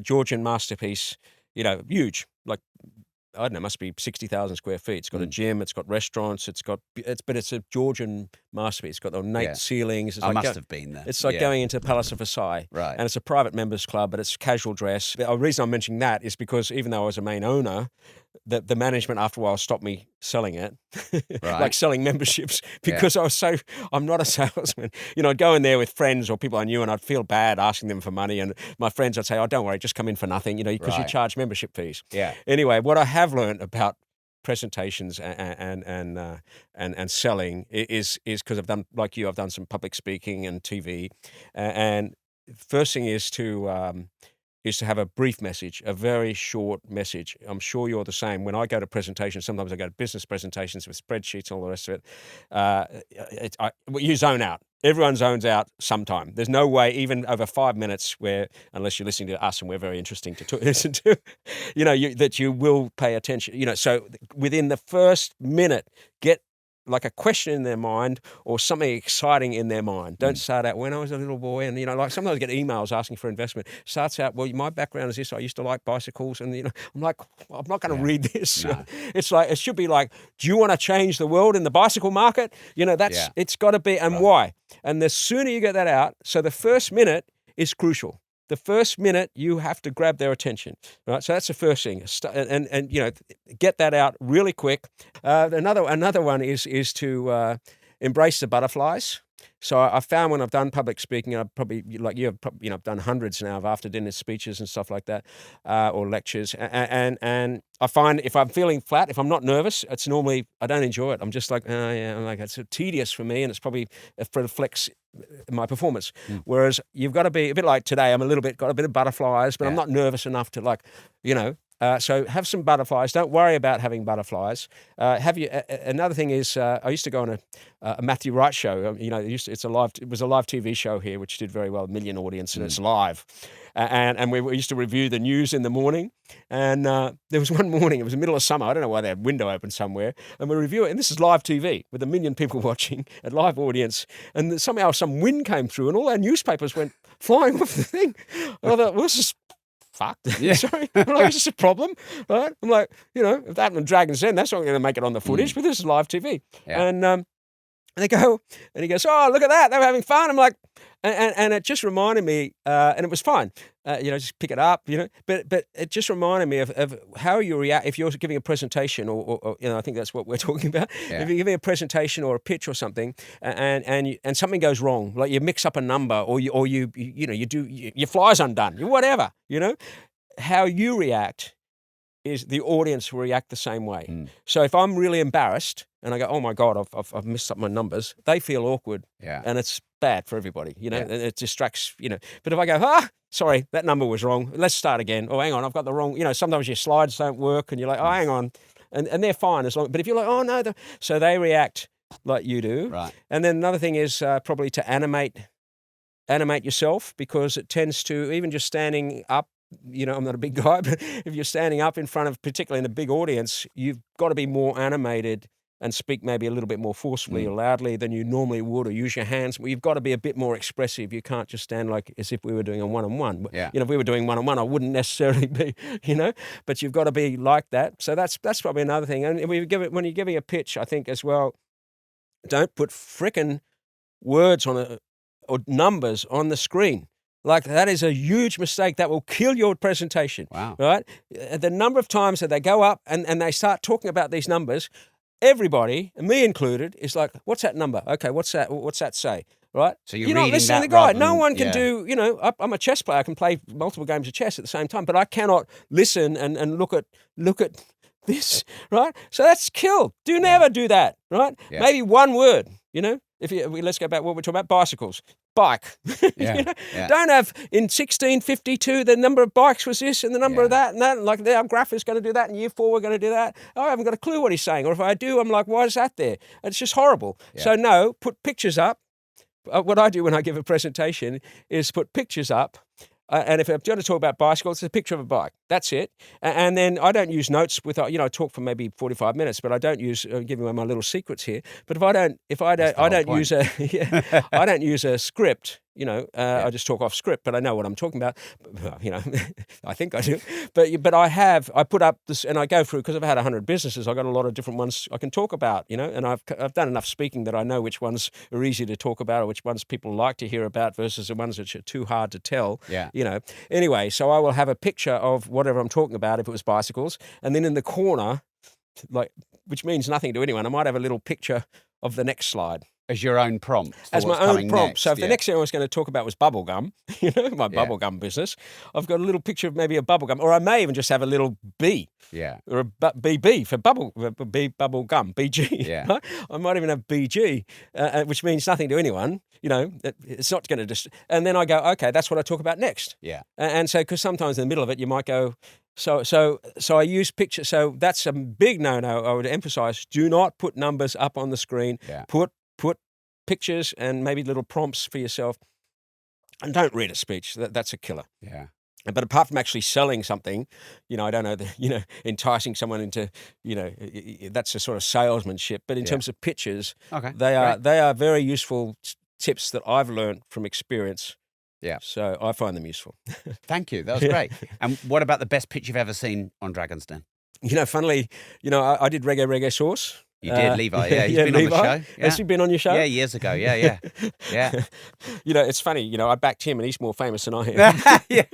Georgian masterpiece, huge. Like, I don't know, it must be 60,000 square feet. It's got a gym, it's got restaurants, but it's a Georgian masterpiece. It's got ornate ceilings. It's I must have been there. It's like going into the Palace of Versailles. Right. And it's a private members club, but it's casual dress. The reason I'm mentioning that is because even though I was a main owner, the management after a while stopped me selling it, like selling memberships, because I'm not a salesman. I'd go in there with friends or people I knew and I'd feel bad asking them for money. And my friends, I'd say, oh, don't worry, just come in for nothing, because you charge membership fees. Yeah. Anyway, what I have learned about presentations and selling is because I've done, like you, I've done some public speaking and TV. And first thing is to have a brief message, a very short message. I'm sure you're the same. When I go to presentations, sometimes I go to business presentations with spreadsheets and all the rest of it. You zone out. Everyone zones out sometime. There's no way, even over 5 minutes, unless you're listening to us and we're very interesting to listen to, that you will pay attention. So within the first minute, get like a question in their mind or something exciting in their mind. Don't start out, when I was a little boy, and like sometimes I get emails asking for investment. Starts out, well, my background is this. I used to like bicycles, and I'm like, I'm not going to read this. No. It's like, it should be like, do you want to change the world in the bicycle market? It's got to be, and why? And the sooner you get that out, so the first minute is crucial. The first minute, you have to grab their attention, right? So that's the first thing, and get that out really quick. Another one is to embrace the butterflies. So I found when I've done public speaking, I've probably, like you have, I've done hundreds now of after dinner speeches and stuff like that, or lectures. And I find if I'm feeling flat, if I'm not nervous, it's normally, I don't enjoy it. I'm just like, I'm like, it's tedious for me, and it's probably reflects my performance. Whereas you've got to be a bit like today. I'm got a bit of butterflies, but I'm not nervous enough to So have some butterflies. Don't worry about having butterflies. Another thing is, I used to go on a Matthew Wright show. It was a live TV show here, which did very well, a million audience, and it's live. And we used to review the news in the morning. And there was one morning, it was the middle of summer. I don't know why they had a window open somewhere. And we review it, and this is live TV with a million people watching, a live audience. And somehow some wind came through, and all our newspapers went flying off the thing. And I thought, well, this is fucked. Yeah. Sorry. I'm like, is this a problem? Right? I'm like, if that happened in Dragon's Den, that's not going to make it on the footage, but this is live TV. Yeah. And they go, and he goes, oh, look at that. They were having fun. I'm like, and it just reminded me, and it was fine, just pick it up, but it just reminded me of how you react if you're giving a presentation or I think that's what we're talking about. Yeah. If you're giving a presentation or a pitch or something, and something goes wrong, like you mix up a number or your fly's undone, whatever, how you react is the audience will react the same way. Mm. So if I'm really embarrassed and I go, oh my God, I've messed up my numbers, they feel awkward. Yeah. And it's bad for everybody, and it distracts, But if I go, sorry, that number was wrong. Let's start again. Oh, hang on, I've got the wrong, sometimes your slides don't work and you're like, oh, hang on. And they're fine as long, but if you're like, oh no, so they react like you do. Right. And then another thing is probably to animate yourself, because it tends to, even just standing up, I'm not a big guy, but if you're standing up in front of, particularly in a big audience, you've got to be more animated and speak maybe a little bit more forcefully or loudly than you normally would, or use your hands. Well, you've got to be a bit more expressive. You can't just stand like as if we were doing a one-on-one. Yeah. If we were doing one-on-one, I wouldn't necessarily be, but you've got to be like that. So that's probably another thing. And when you're giving a pitch, I think as well, don't put frickin' words or numbers on the screen. Like, that is a huge mistake. That will kill your presentation. Wow. Right? The number of times that they go up and they start talking about these numbers, everybody, and me included, is like, what's that number? Okay, what's that say? Right? So you're not listening to the guy. No one can do, I'm a chess player. I can play multiple games of chess at the same time, but I cannot listen and look at this, right? So that's killed. Never do that, right? Yeah. Maybe one word, let's go back what we're talking about, bicycles. Bike. Yeah. Don't have in 1652 the number of bikes was this and the number of that and that. And like our graph is going to do that, and year 4 we're going to do that. I haven't got a clue what he's saying. Or if I do, I'm like, why is that there? And it's just horrible. Yeah. So no, put pictures up. What I do when I give a presentation is put pictures up. And if I'm going to talk about bicycles, it's a picture of a bike. That's it. And then I don't use notes with, I talk for maybe 45 minutes, but I don't use giving away my little secrets here. But I don't use I don't use a script. I just talk off script, but I know what I'm talking about. I think I do. But I put up this, and I go through, because I've had 100 businesses. I've got a lot of different ones I can talk about, and I've done enough speaking that I know which ones are easy to talk about or which ones people like to hear about versus the ones which are too hard to tell. Yeah. Anyway, so I will have a picture of whatever I'm talking about if it was bicycles, and then in the corner, which means nothing to anyone, I might have a little picture of the next slide. As your own prompt. As my own prompt. Next, so if the next thing I was going to talk about was bubble gum, my bubble gum business, I've got a little picture of maybe a bubble gum, or I may even just have a little B. Yeah. Or a BB for bubble gum, BG. Yeah. Right? I might even have BG, which means nothing to anyone. It's not going to just. And then I go, okay, that's what I talk about next. Yeah. And so, because sometimes in the middle of it, you might go. So I use pictures. So that's a big no-no. I would emphasize: do not put numbers up on the screen. Yeah. Put pictures and maybe little prompts for yourself, and don't read a speech. That's a killer. Yeah. But apart from actually selling something, I don't know, enticing someone into, that's a sort of salesmanship. But in terms of pictures, they are very useful tips that I've learned from experience. Yeah. So I find them useful. Thank you. That was great. And what about the best pitch you've ever seen on Dragon's Den? Funnily, I did Reggae Sauce. You did, Levi. Yeah, he's been Levi. On the show. Yeah. Has he been on your show? Yeah, years ago. Yeah. It's funny. I backed him, and he's more famous than I am. Yeah.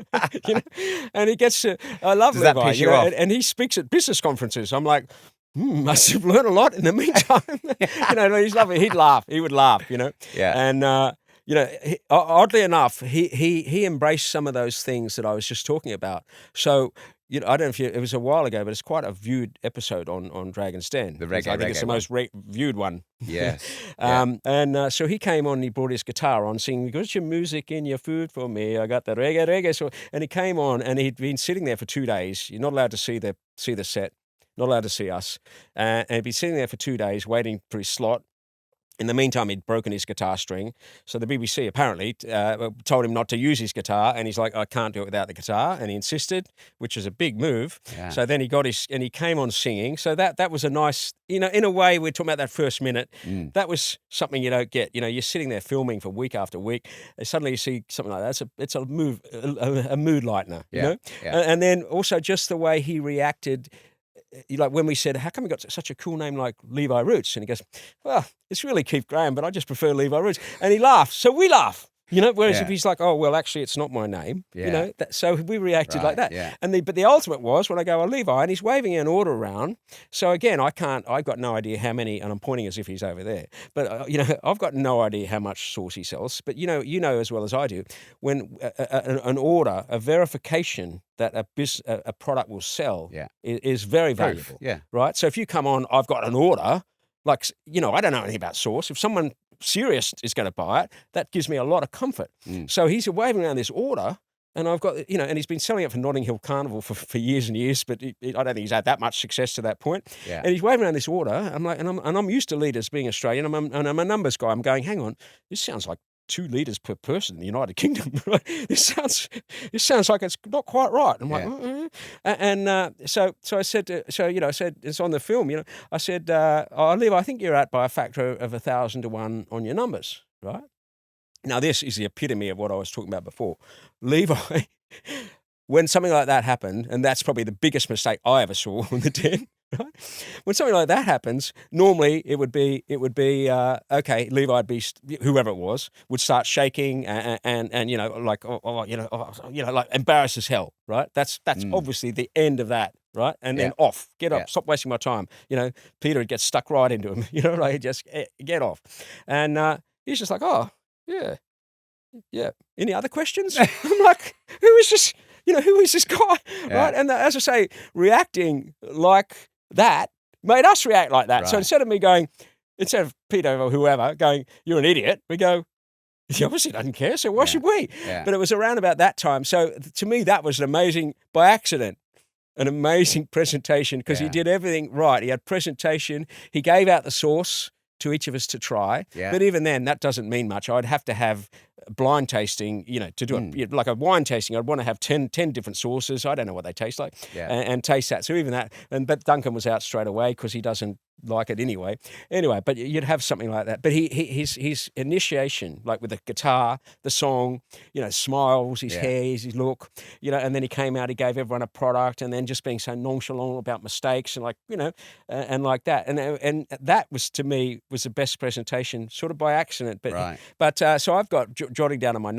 And he gets. I love Does Levi. That piss you off? And he speaks at business conferences. I'm like, must have learned a lot in the meantime. He's lovely. He'd laugh. He would laugh. Yeah. And oddly enough, he embraced some of those things that I was just talking about. So. I don't know if it was a while ago, but it's quite a viewed episode on Dragon's Den. The reggae, I think it's the most viewed one. Yes. So he came on and he brought his guitar on, singing, "Got your music in your food for me. I got the reggae." So, and he came on and he'd been sitting there for 2 days. You're not allowed to see the set, not allowed to see us. And he'd been sitting there for 2 days waiting for his slot. In the meantime, he'd broken his guitar string. So the BBC apparently told him not to use his guitar. And he's like, "I can't do it without the guitar." And he insisted, which was a big move. Yeah. So then he came on singing. So that was a nice, in a way, we're talking about that first minute. That was something you don't get. You're sitting there filming for week after week. And suddenly you see something like that. It's a mood lightener, you know? Yeah. And then also just the way he reacted. Like when we said, "How come you got such a cool name like Levi Roots?" And he goes, "Well, it's really Keith Graham, but I just prefer Levi Roots." And he laughed. So we laugh, whereas if he's like, "Oh, well, actually, it's not my name," so we reacted like that. Yeah. But the ultimate was when I go, "Oh, Levi," and he's waving an order around. So again, I've got no idea how many, and I'm pointing as if he's over there. But, I've got no idea how much sauce he sells. But, you know as well as I do, when an order, a verification that a product will sell is very valuable. Yeah. Right? So if you come on, "I've got an order," like, I don't know anything about sauce. If someone serious is going to buy it, that gives me a lot of comfort. So he's waving around this order, and I've got, and he's been selling it for Notting Hill Carnival for years and years, but I don't think he's had that much success to that point. Yeah. And he's waving around this order. I'm like, and I'm used to leaders being Australian, and I'm a numbers guy. I'm going, hang on, this sounds like 2 litres per person in the United Kingdom. Right? This sounds like it's not quite right. I'm like, so I said, I said, it's on the film. I said, "Oh, Levi, I think you're out by a factor of 1,000 to 1 on your numbers, right?" Now this is the epitome of what I was talking about before. Levi, when something like that happened, and that's probably the biggest mistake I ever saw on the den. Right? When something like that happens, normally it would be okay. Levi'd be, whoever it was, would start shaking and like like embarrassed as hell, right? That's obviously the end of that, right? And then off, get up, stop wasting my time. Peter would get stuck right into him, like just get off, and he's just like, "Oh yeah. Any other questions?" I'm like, who is this? Who is this guy, right? And as I say, reacting like that made us react like that. Right. So instead of Peter or whoever going, "You're an idiot," we go, "He obviously doesn't care, so why should we?" Yeah. But it was around about that time. So to me, that was by accident, an amazing presentation because he did everything right. He had presentation. He gave out the sauce to each of us to try. Yeah. But even then, that doesn't mean much. I'd have to have blind tasting, to do it like a wine tasting. I'd want to have 10 different sauces. I don't know what they taste like, and taste that. So even that, but Duncan was out straight away because he doesn't like it anyway. But you'd have something like that. But his initiation, like with the guitar, the song, smiles, his hair, his look, and then he came out, he gave everyone a product, and then just being so nonchalant about mistakes and and like that. And that was, to me, was the best presentation, sort of by accident. But so I've got jotting down on my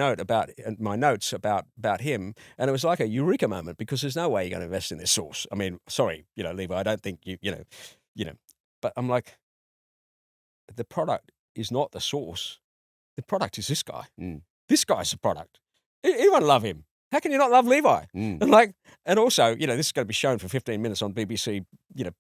notes about him, and it was like a eureka moment because there's no way you're going to invest in this sauce. I mean, sorry, Levi, I don't think you. But I'm like, the product is not the sauce. The product is this guy. This guy's the product. Everyone love him. How can you not love Levi? And also, this is going to be shown for 15 minutes on BBC,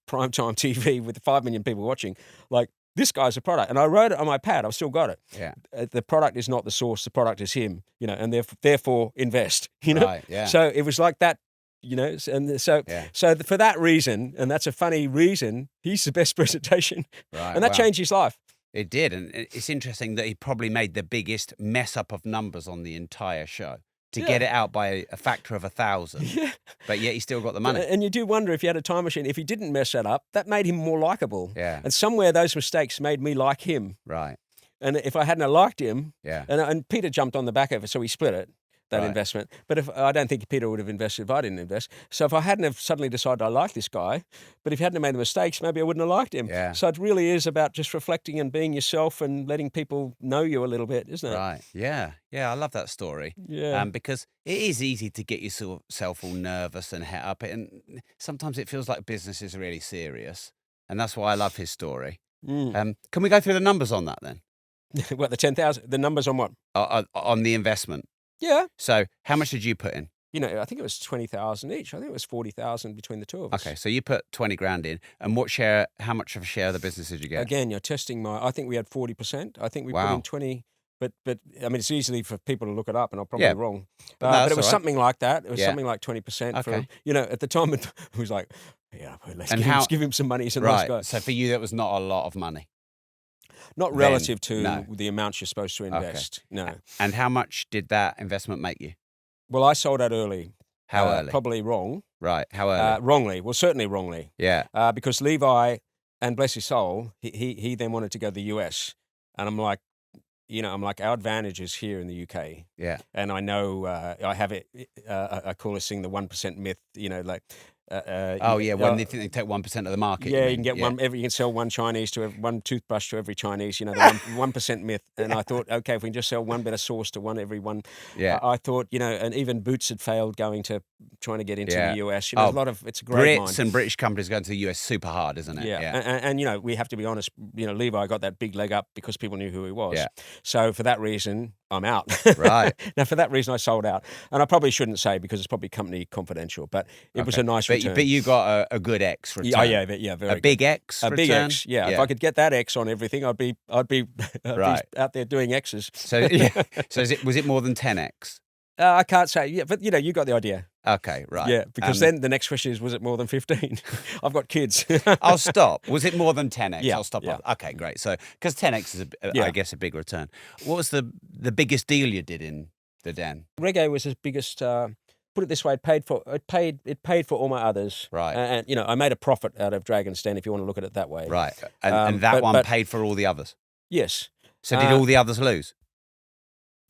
primetime TV with 5 million people watching. Like, this guy's a product. And I wrote it on my pad. I've still got it. Yeah. The product is not the source. The product is him, and therefore invest, Right, yeah. So it was like that, and so for that reason, and that's a funny reason, he's the best presentation. Right. And that changed his life. It did. And it's interesting that he probably made the biggest mess up of numbers on the entire show to get it out by a factor of 1,000. Yeah. But yet he still got the money. And you do wonder if he had a time machine, if he didn't mess that up, that made him more likable. Yeah. And somewhere those mistakes made me like him. Right. And if I hadn't liked him, and Peter jumped on the back of it, so he split it, that investment. But I don't think Peter would have invested if I didn't invest. So if I hadn't have suddenly decided I like this guy, but if he hadn't made the mistakes, maybe I wouldn't have liked him. Yeah. So it really is about just reflecting and being yourself and letting people know you a little bit, isn't it? Right. Yeah. Yeah. I love that story. Yeah. Because it is easy to get yourself all nervous and het up. And sometimes it feels like business is really serious. And that's why I love his story. Can we go through the numbers on that then? What, the 10,000? The numbers on what? On the investment. Yeah. So how much did you put in? I think it was 20,000 each. I think it was 40,000 between the two of us. Okay, so you put 20 grand in, and how much of a share of the business did you get? Again, you're testing I think we had 40%. I think we put Wow. in 20. But I mean, it's easy for people to look it up, and I'm probably Yeah, wrong. but no, But that's it was all right. something like that. It was Yeah. something like 20% for, Okay. at the time it was like, yeah, let's And give him some money. He's a nice guy. Right, so for you, that was not a lot of money. Not Then, relative to no. the amounts you're supposed to invest. No. And how much did that investment make you? Well, I sold out early. How early? Probably wrong. Right, how early? Wrongly. Well, certainly wrongly. Yeah. Because Levi, and bless his soul, he then wanted to go to the US. And I'm like, our advantage is here in the UK. Yeah. And I know I have it, I call this thing the 1% myth, like. When they think they take 1% of the market. Yeah, you can get you can sell one Chinese one toothbrush to every Chinese, the 1% myth. And I thought, okay, if we can just sell one bit of sauce to every one. Yeah. I thought, and even Boots had failed trying to get into the US. There's a lot of, it's a great Brits and British companies going to the US super hard, isn't it? Yeah. And we have to be honest, Levi got that big leg up because people knew who he was. Yeah. So for that reason, I'm out. Right. Now, for that reason, I sold out. And I probably shouldn't say because it's probably company confidential, but it was a nice return. But you got a good X return. Very a big X a return? big X, yeah. If I could get that X on everything, I'd be Right. out there doing X's. So was it more than 10X? I can't say, but you got the idea. Okay, right. Yeah, because then the next question is, was it more than 15? I've got kids. I'll stop. Was it more than 10X? Yeah, I'll stop. yeah. Okay, great. So, because 10X is, I guess, a big return. What was the biggest deal you did in the den? Reggae was his biggest. Put it this way, it paid for all my others. Right. And I made a profit out of Dragon's Den, if you want to look at it that way. Right. And that one paid for all the others. Yes. So did all the others lose?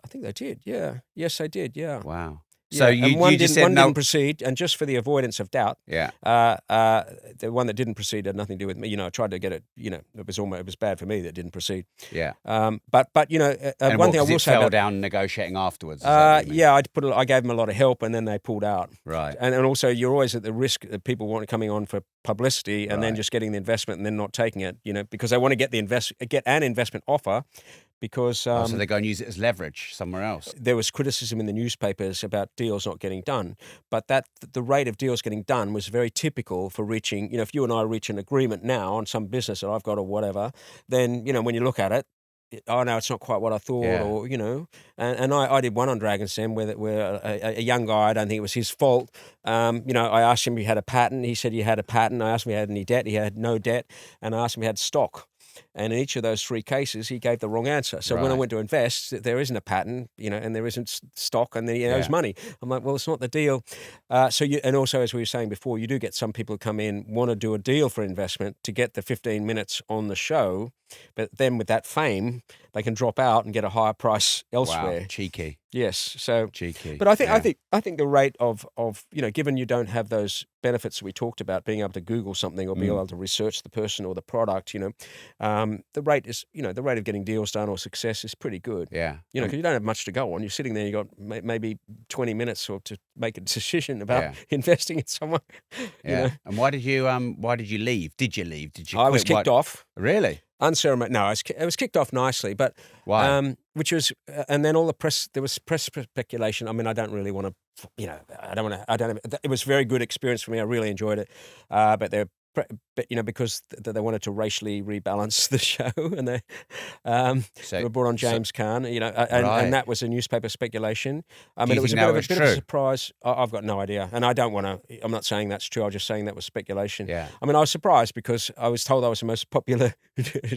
I think they did. Yeah. Yes, they did. Yeah. Wow. Yeah. So you just said one no. didn't proceed, and just for the avoidance of doubt, Yeah. the one that didn't proceed had nothing to do with me. I tried to get it. It was bad for me that it didn't proceed. Yeah. But And one thing I will say fell about down negotiating afterwards. Is that what you mean? yeah, I gave them a lot of help, and then they pulled out. Right. And also, you're always at the risk of people coming on for publicity and then Right. just getting the investment and then not taking it. Because they want to get an investment offer. Because so they go and use it as leverage somewhere else. there was criticism in the newspapers about deals not getting done, but the rate of deals getting done was very typical for reaching. If you and I reach an agreement now on some business that I've got or whatever, then when you look at it, oh no, it's not quite what I thought, Yeah. or and I did one on Dragon's Den where a young guy, I don't think it was his fault. I asked him if he had a patent. He said he had a patent. I asked him if he had any debt. He had no debt, and I asked him if he had stock. And in each of those three cases, he gave the wrong answer. So when I Right. went to invest, there isn't a patent, and there isn't stock, and then he owes money. I'm like, well, it's not the deal. And also, as we were saying before, you do get some people who come in, want to do a deal for investment to get the 15 minutes on the show, but then with that fame, they can drop out and get a higher price elsewhere. Wow. Cheeky. Yes. So Cheeky. but I think the rate of given you don't have those benefits that we talked about, being able to Google something or being able to research the person or the product, the rate is the rate of getting deals done or success is pretty good. Yeah. Because you don't have much to go on. You're sitting there, you got maybe 20 minutes or to make a decision about investing in someone. Yeah. And why did you leave? Did you leave? Did you? I quit? was kicked off. Really? Unceremonious. No, it was kicked off nicely, but Why? which was, and then all the press. There was press speculation. I mean, I don't really want to. I don't want to. I don't. It was a very good experience for me. I really enjoyed it. But they're. But because they wanted to racially rebalance the show, and they brought on James Caan, and that was a newspaper speculation. I mean, it was a bit of a surprise. I've got no idea, and I don't want to. I'm not saying that's true. I'm just saying that was speculation. Yeah. I mean, I was surprised because I was told I was the most popular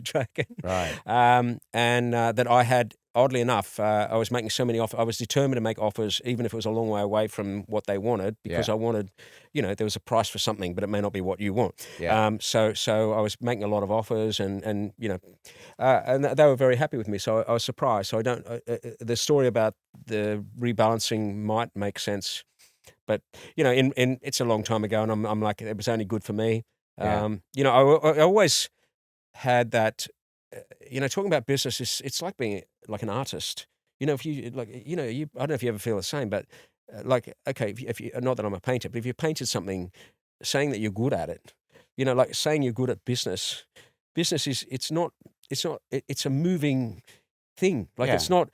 dragon, Right. and that I had. Oddly enough, I was making so many offers. I was determined to make offers, even if it was a long way away from what they wanted, because I wanted, there was a price for something, but it may not be what you want. Yeah. So I was making a lot of offers, and they were very happy with me. So I was surprised. So I don't. The story about the rebalancing might make sense, but in it's a long time ago, and I'm like, it was only good for me. Yeah. I always had that. Talking about business it's like being like an artist. If you I don't know if you ever feel the same, but okay, if you not that I'm a painter, but if you painted something, saying that you're good at it, like saying you're good at business is it's a moving. thing. Like, Yeah. it's not,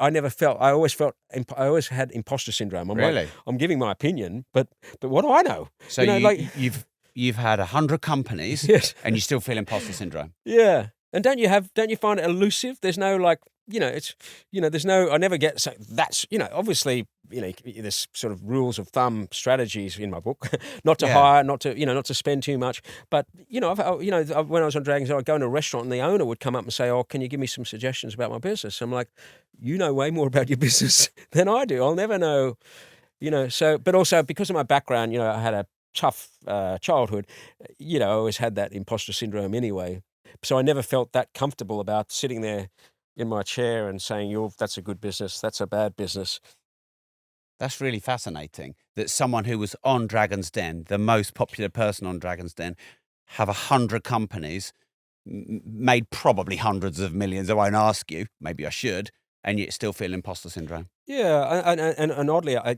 I never felt, I always had imposter syndrome. I'm Really? like, I'm giving my opinion, but what do I know? So you've had 100 companies Yes. and you still feel imposter syndrome. Yeah. And don't you find it elusive? There's no there's no, I never get, so that's, obviously, there's sort of rules of thumb strategies in my book, not to hire, not to spend too much. But, when I was on Dragons, I'd go in a restaurant and the owner would come up and say, oh, can you give me some suggestions about my business? I'm like, you know way more about your business than I do. I'll never know, but also because of my background, I had a tough childhood, I always had that imposter syndrome anyway. So I never felt that comfortable about sitting there in my chair and saying, that's a good business, that's a bad business. That's really fascinating that someone who was on Dragon's Den, the most popular person on Dragon's Den, have 100 companies, made probably hundreds of millions. I won't ask you, maybe I should, and yet still feel imposter syndrome. Yeah, and oddly, I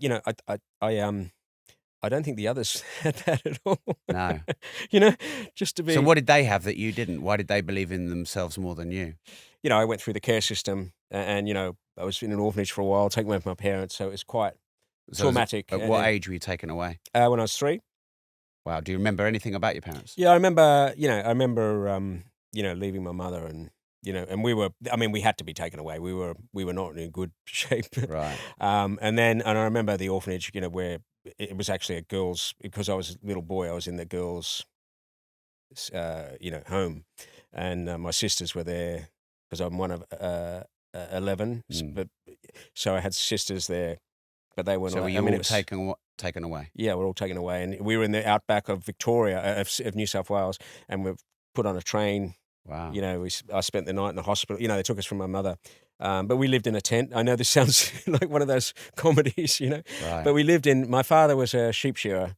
don't think the others had that at all. No. Just to be. So what did they have that you didn't? Why did they believe in themselves more than you? I went through the care system and, I was in an orphanage for a while, taken away from my parents. So it was quite traumatic. At what age were you taken away? When I was 3. Wow. Do you remember anything about your parents? Yeah, I remember, leaving my mother and, and we had to be taken away. We were not in good shape. Right. And I remember the orphanage, where it was actually a girls', because I was a little boy, I was in the girls', home, and my sisters were there because I'm one of 11. But so I had sisters there, but they weren't. So were you all taken away? Yeah, we're all taken away, and we were in the outback of Victoria, of New South Wales, and we're put on a train. Wow. I spent the night in the hospital. They took us from my mother. But we lived in a tent. I know this sounds like one of those comedies, Right. But my father was a sheep shearer,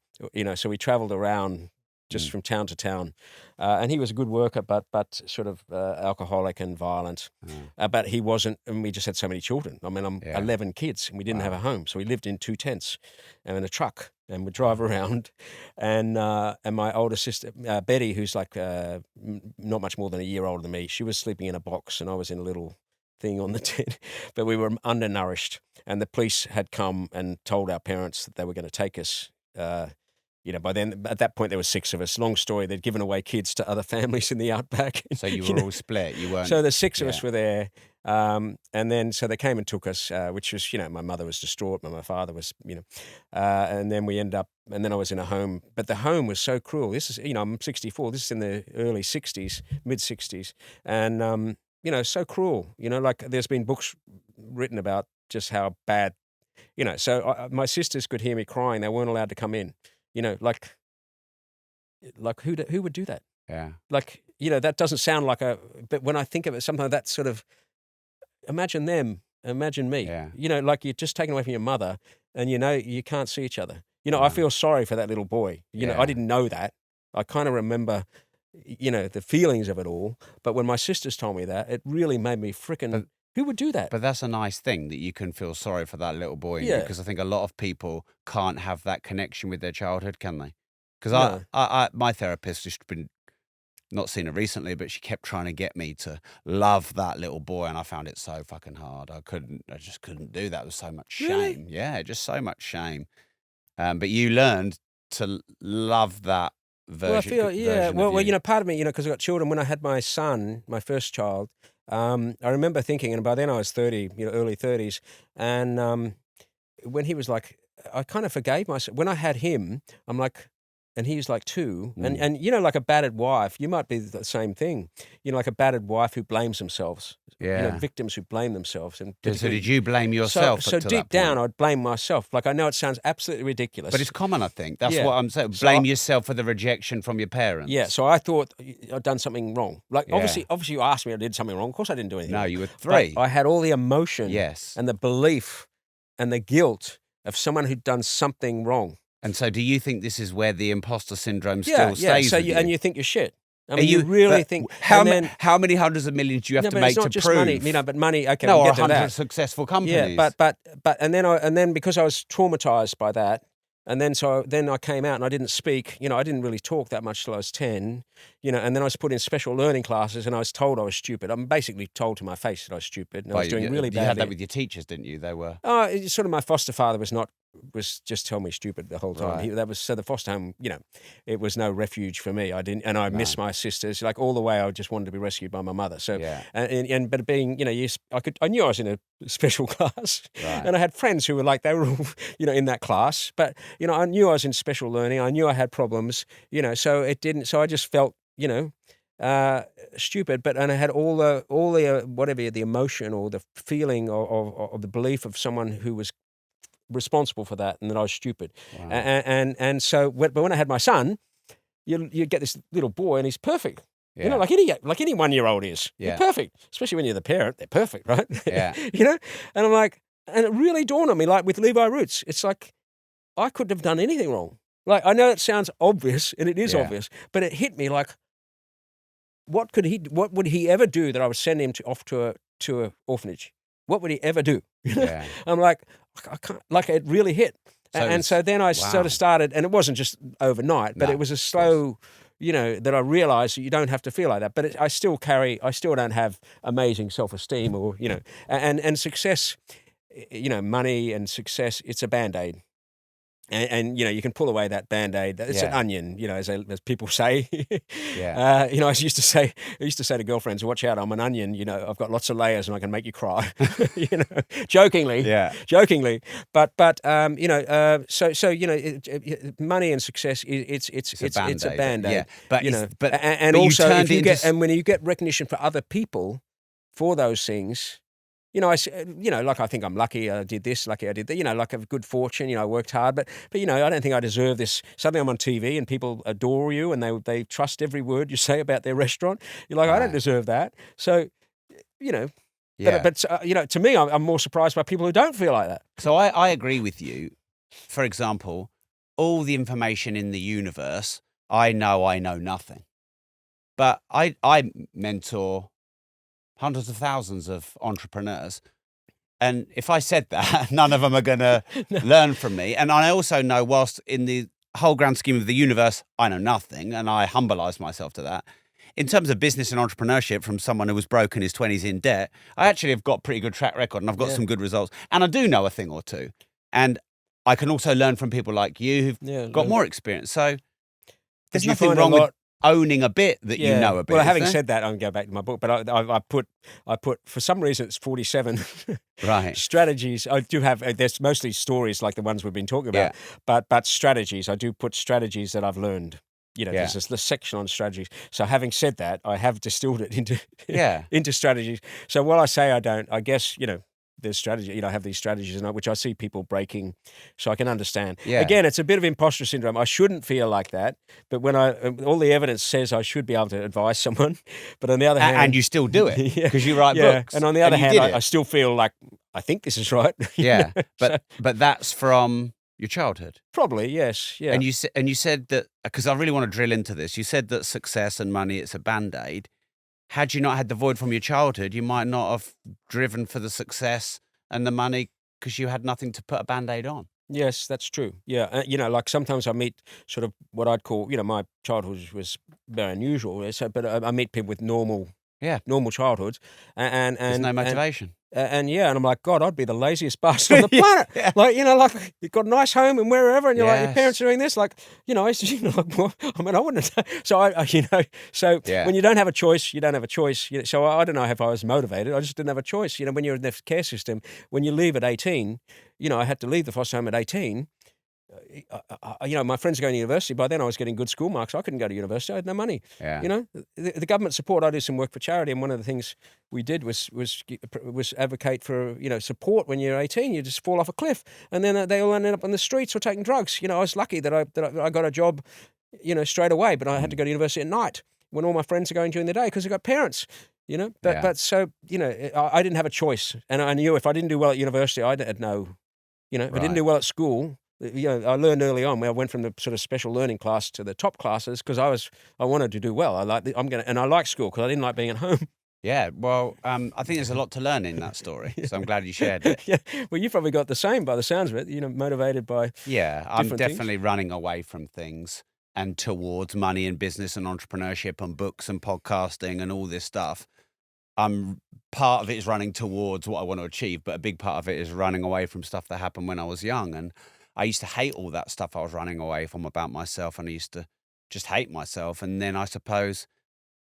so we traveled around just from town to town. And he was a good worker, but sort of alcoholic and violent. But he wasn't, and we just had so many children. I mean, 11 kids, and we didn't have a home. So we lived in 2 tents and in a truck, and we'd drive around. And my older sister, Betty, who's like not much more than a year older than me, she was sleeping in a box, and I was in a little thing on the tent, but we were undernourished, and the police had come and told our parents that they were going to take us. By then, at that point, there were 6 of us. Long story, they'd given away kids to other families in the outback. So you were all split. You weren't. So the 6 of us were there, and then so they came and took us, which was, my mother was distraught, but my father was, and then we ended up, and then I was in a home, but the home was so cruel. This is, I'm 64. This is in the early 60s, mid 60s, and so cruel. Like there's been books written about just how bad, So my sisters could hear me crying. They weren't allowed to come in. Like who would do that? Yeah. Like, that doesn't sound like but when I think of it, sometimes that's sort of, imagine them, imagine me. Yeah. Like you're just taken away from your mother, and you can't see each other. I feel sorry for that little boy. I didn't know that. I kind of remember, the feelings of it all. But when my sisters told me that, it really made me freaking. Who would do that? But that's a nice thing that you can feel sorry for that little boy. Yeah. Because I think a lot of people can't have that connection with their childhood, can they? Because my therapist has been, not seen her recently, but she kept trying to get me to love that little boy, and I found it so fucking hard. I just couldn't do that. There was so much shame. Really? Yeah, just so much shame. But you learned to love that version. Well, I feel, version of well, you. part of me, because I got children. When I had my son, my first child, I remember thinking, and by then I was 30, early 30s, and when he was like, I kind of forgave myself. When I had him, I'm like, and he was like 2, and like a battered wife, you might be the same thing. Like a battered wife who blames themselves. Yeah. Victims who blame themselves. And So did you blame yourself? So to deep that down, point? I'd blame myself. Like, I know it sounds absolutely ridiculous, But it's common, I think. That's Yeah. what I'm saying. So Blame yourself for the rejection from your parents. yeah. So I thought I'd done something wrong. Like, Yeah. obviously, you asked me I did something wrong. Of course, I didn't do anything. No, wrong. you were But 3. I had all the emotion, Yes. and the belief, and the guilt of someone who'd done something wrong. And so do you think this is where the imposter syndrome still stays So with you? and you think you're shit. I Are mean, you really but think how many hundreds of millions do you have No, to but make it's not to just prove? money, but money. Okay, No, we'll or get to 100 that. successful companies. Yeah, but and then because I was traumatized by that, And then I came out and I didn't speak. I didn't really talk that much till I was 10. And then I was put in special learning classes and I was told I was stupid. I'm basically told to my face that I was stupid and I was doing really badly. You had that with your teachers, didn't you? They were. Sort of my foster father was just telling me stupid the whole time. Right. So the foster home, it was no refuge for me. I missed my sisters. Like all the way, I just wanted to be rescued by my mother. So, but being, I knew I was in a special class, Right. and I had friends who were like they were all, in that class. But I knew I was in special learning. I knew I had problems. So it didn't. So I just felt, stupid, and I had all the whatever the emotion or the feeling of the belief of someone who was responsible for that, and that I was stupid. Wow. And so, but when I had my son, you get this little boy, and he's perfect. Yeah. Like any 1-year-old is. Yeah. They're perfect, especially when you're the parent. They're perfect, right? Yeah. And I'm like, and it really dawned on me, like with Levi Roots, it's like I couldn't have done anything wrong. Like I know it sounds obvious, and it is obvious, but it hit me like, what would he ever do that I would send him off to a orphanage? What would he ever do? Yeah. I'm like, I can't. Like it really hit, so then I sort of started, and it wasn't just overnight, but it was a slow. That I realized that you don't have to feel like that, but I still don't have amazing self-esteem or and success. Money and success. It's a Band-Aid. And you can pull away that Band-Aid. It's an onion, as people say. Yeah. I used to say to girlfriends, "Watch out, I'm an onion. I've got lots of layers, and I can make you cry." Jokingly. Yeah. Jokingly. But money and success. It's a Band-Aid. Yeah. But and also when you get recognition for other people for those things. Like I think I'm lucky I did this, lucky I did that, like I have good fortune, I worked hard, but I don't think I deserve this. Suddenly I'm on TV and people adore you and they trust every word you say about their restaurant. You're like, I don't deserve that. So, but to me, I'm more surprised by people who don't feel like that. So I agree with you. For example, all the information in the universe, I know nothing. But I mentor hundreds of thousands of entrepreneurs. And if I said that, none of them are going to learn from me. And I also know, whilst in the whole grand scheme of the universe, I know nothing, and I humbleize myself to that. In terms of business and entrepreneurship, from someone who was broke in his 20s in debt, I actually have got a pretty good track record, and I've got some good results. And I do know a thing or two. And I can also learn from people like you who've got more experience. So there's nothing wrong with owning a bit that you know a bit. Well, having said that, I'm going to go back to my book, but I put for some reason it's 47 strategies. I do have. There's mostly stories like the ones we've been talking about, but strategies. I do put strategies that I've learned. There's this section on strategies. So having said that, I have distilled it into strategies. So while I say I don't, I guess there's strategy. I have these strategies, which I see people breaking, so I can understand. Yeah. Again, it's a bit of imposter syndrome. I shouldn't feel like that, but when all the evidence says I should be able to advise someone, but on the other hand, and you still do it because you write books. And on the other hand, I still feel like I think this is right. Yeah, but that's from your childhood. Probably, yes. Yeah. And you said that, because I really want to drill into this. You said that success and money, it's a Band-Aid. Had you not had the void from your childhood, you might not have driven for the success and the money because you had nothing to put a Band-Aid on. Yes, that's true. Yeah. Like sometimes I meet sort of what I'd call, my childhood was very unusual. So, but I meet people with normal childhoods. And there's no motivation. And I'm like, God, I'd be the laziest bastard on the planet. Like, like you've got a nice home and wherever, and you're like, your parents are doing this. Like, like, well, I wouldn't have. So when you don't have a choice, you don't have a choice. So I don't know if I was motivated. I just didn't have a choice. When you're in the care system, when you leave at 18, I had to leave the foster home at 18. My friends are going to university. By then, I was getting good school marks. I couldn't go to university. I had no money. Yeah. The government support. I did some work for charity, and one of the things we did was advocate for support when you're 18. You just fall off a cliff, and then they all ended up on the streets or taking drugs. I was lucky that I got a job, straight away. But I had to go to university at night when all my friends are going during the day because I got parents. But so I didn't have a choice, and I knew if I didn't do well at university, I had no. If I didn't do well at school. I learned early on where I went from the sort of special learning class to the top classes because I wanted to do well. I like school because I didn't like being at home. Yeah, well, I think there's a lot to learn in that story, so I'm glad you shared it. Yeah, well, you probably got the same by the sounds of it. Motivated by Yeah, I'm different definitely things. running away from things and towards money and business and entrepreneurship and books and podcasting and all this stuff. Part of it is running towards what I want to achieve, but a big part of it is running away from stuff that happened when I was young. And I used to hate all that stuff I was running away from about myself, and I used to just hate myself. And then I suppose,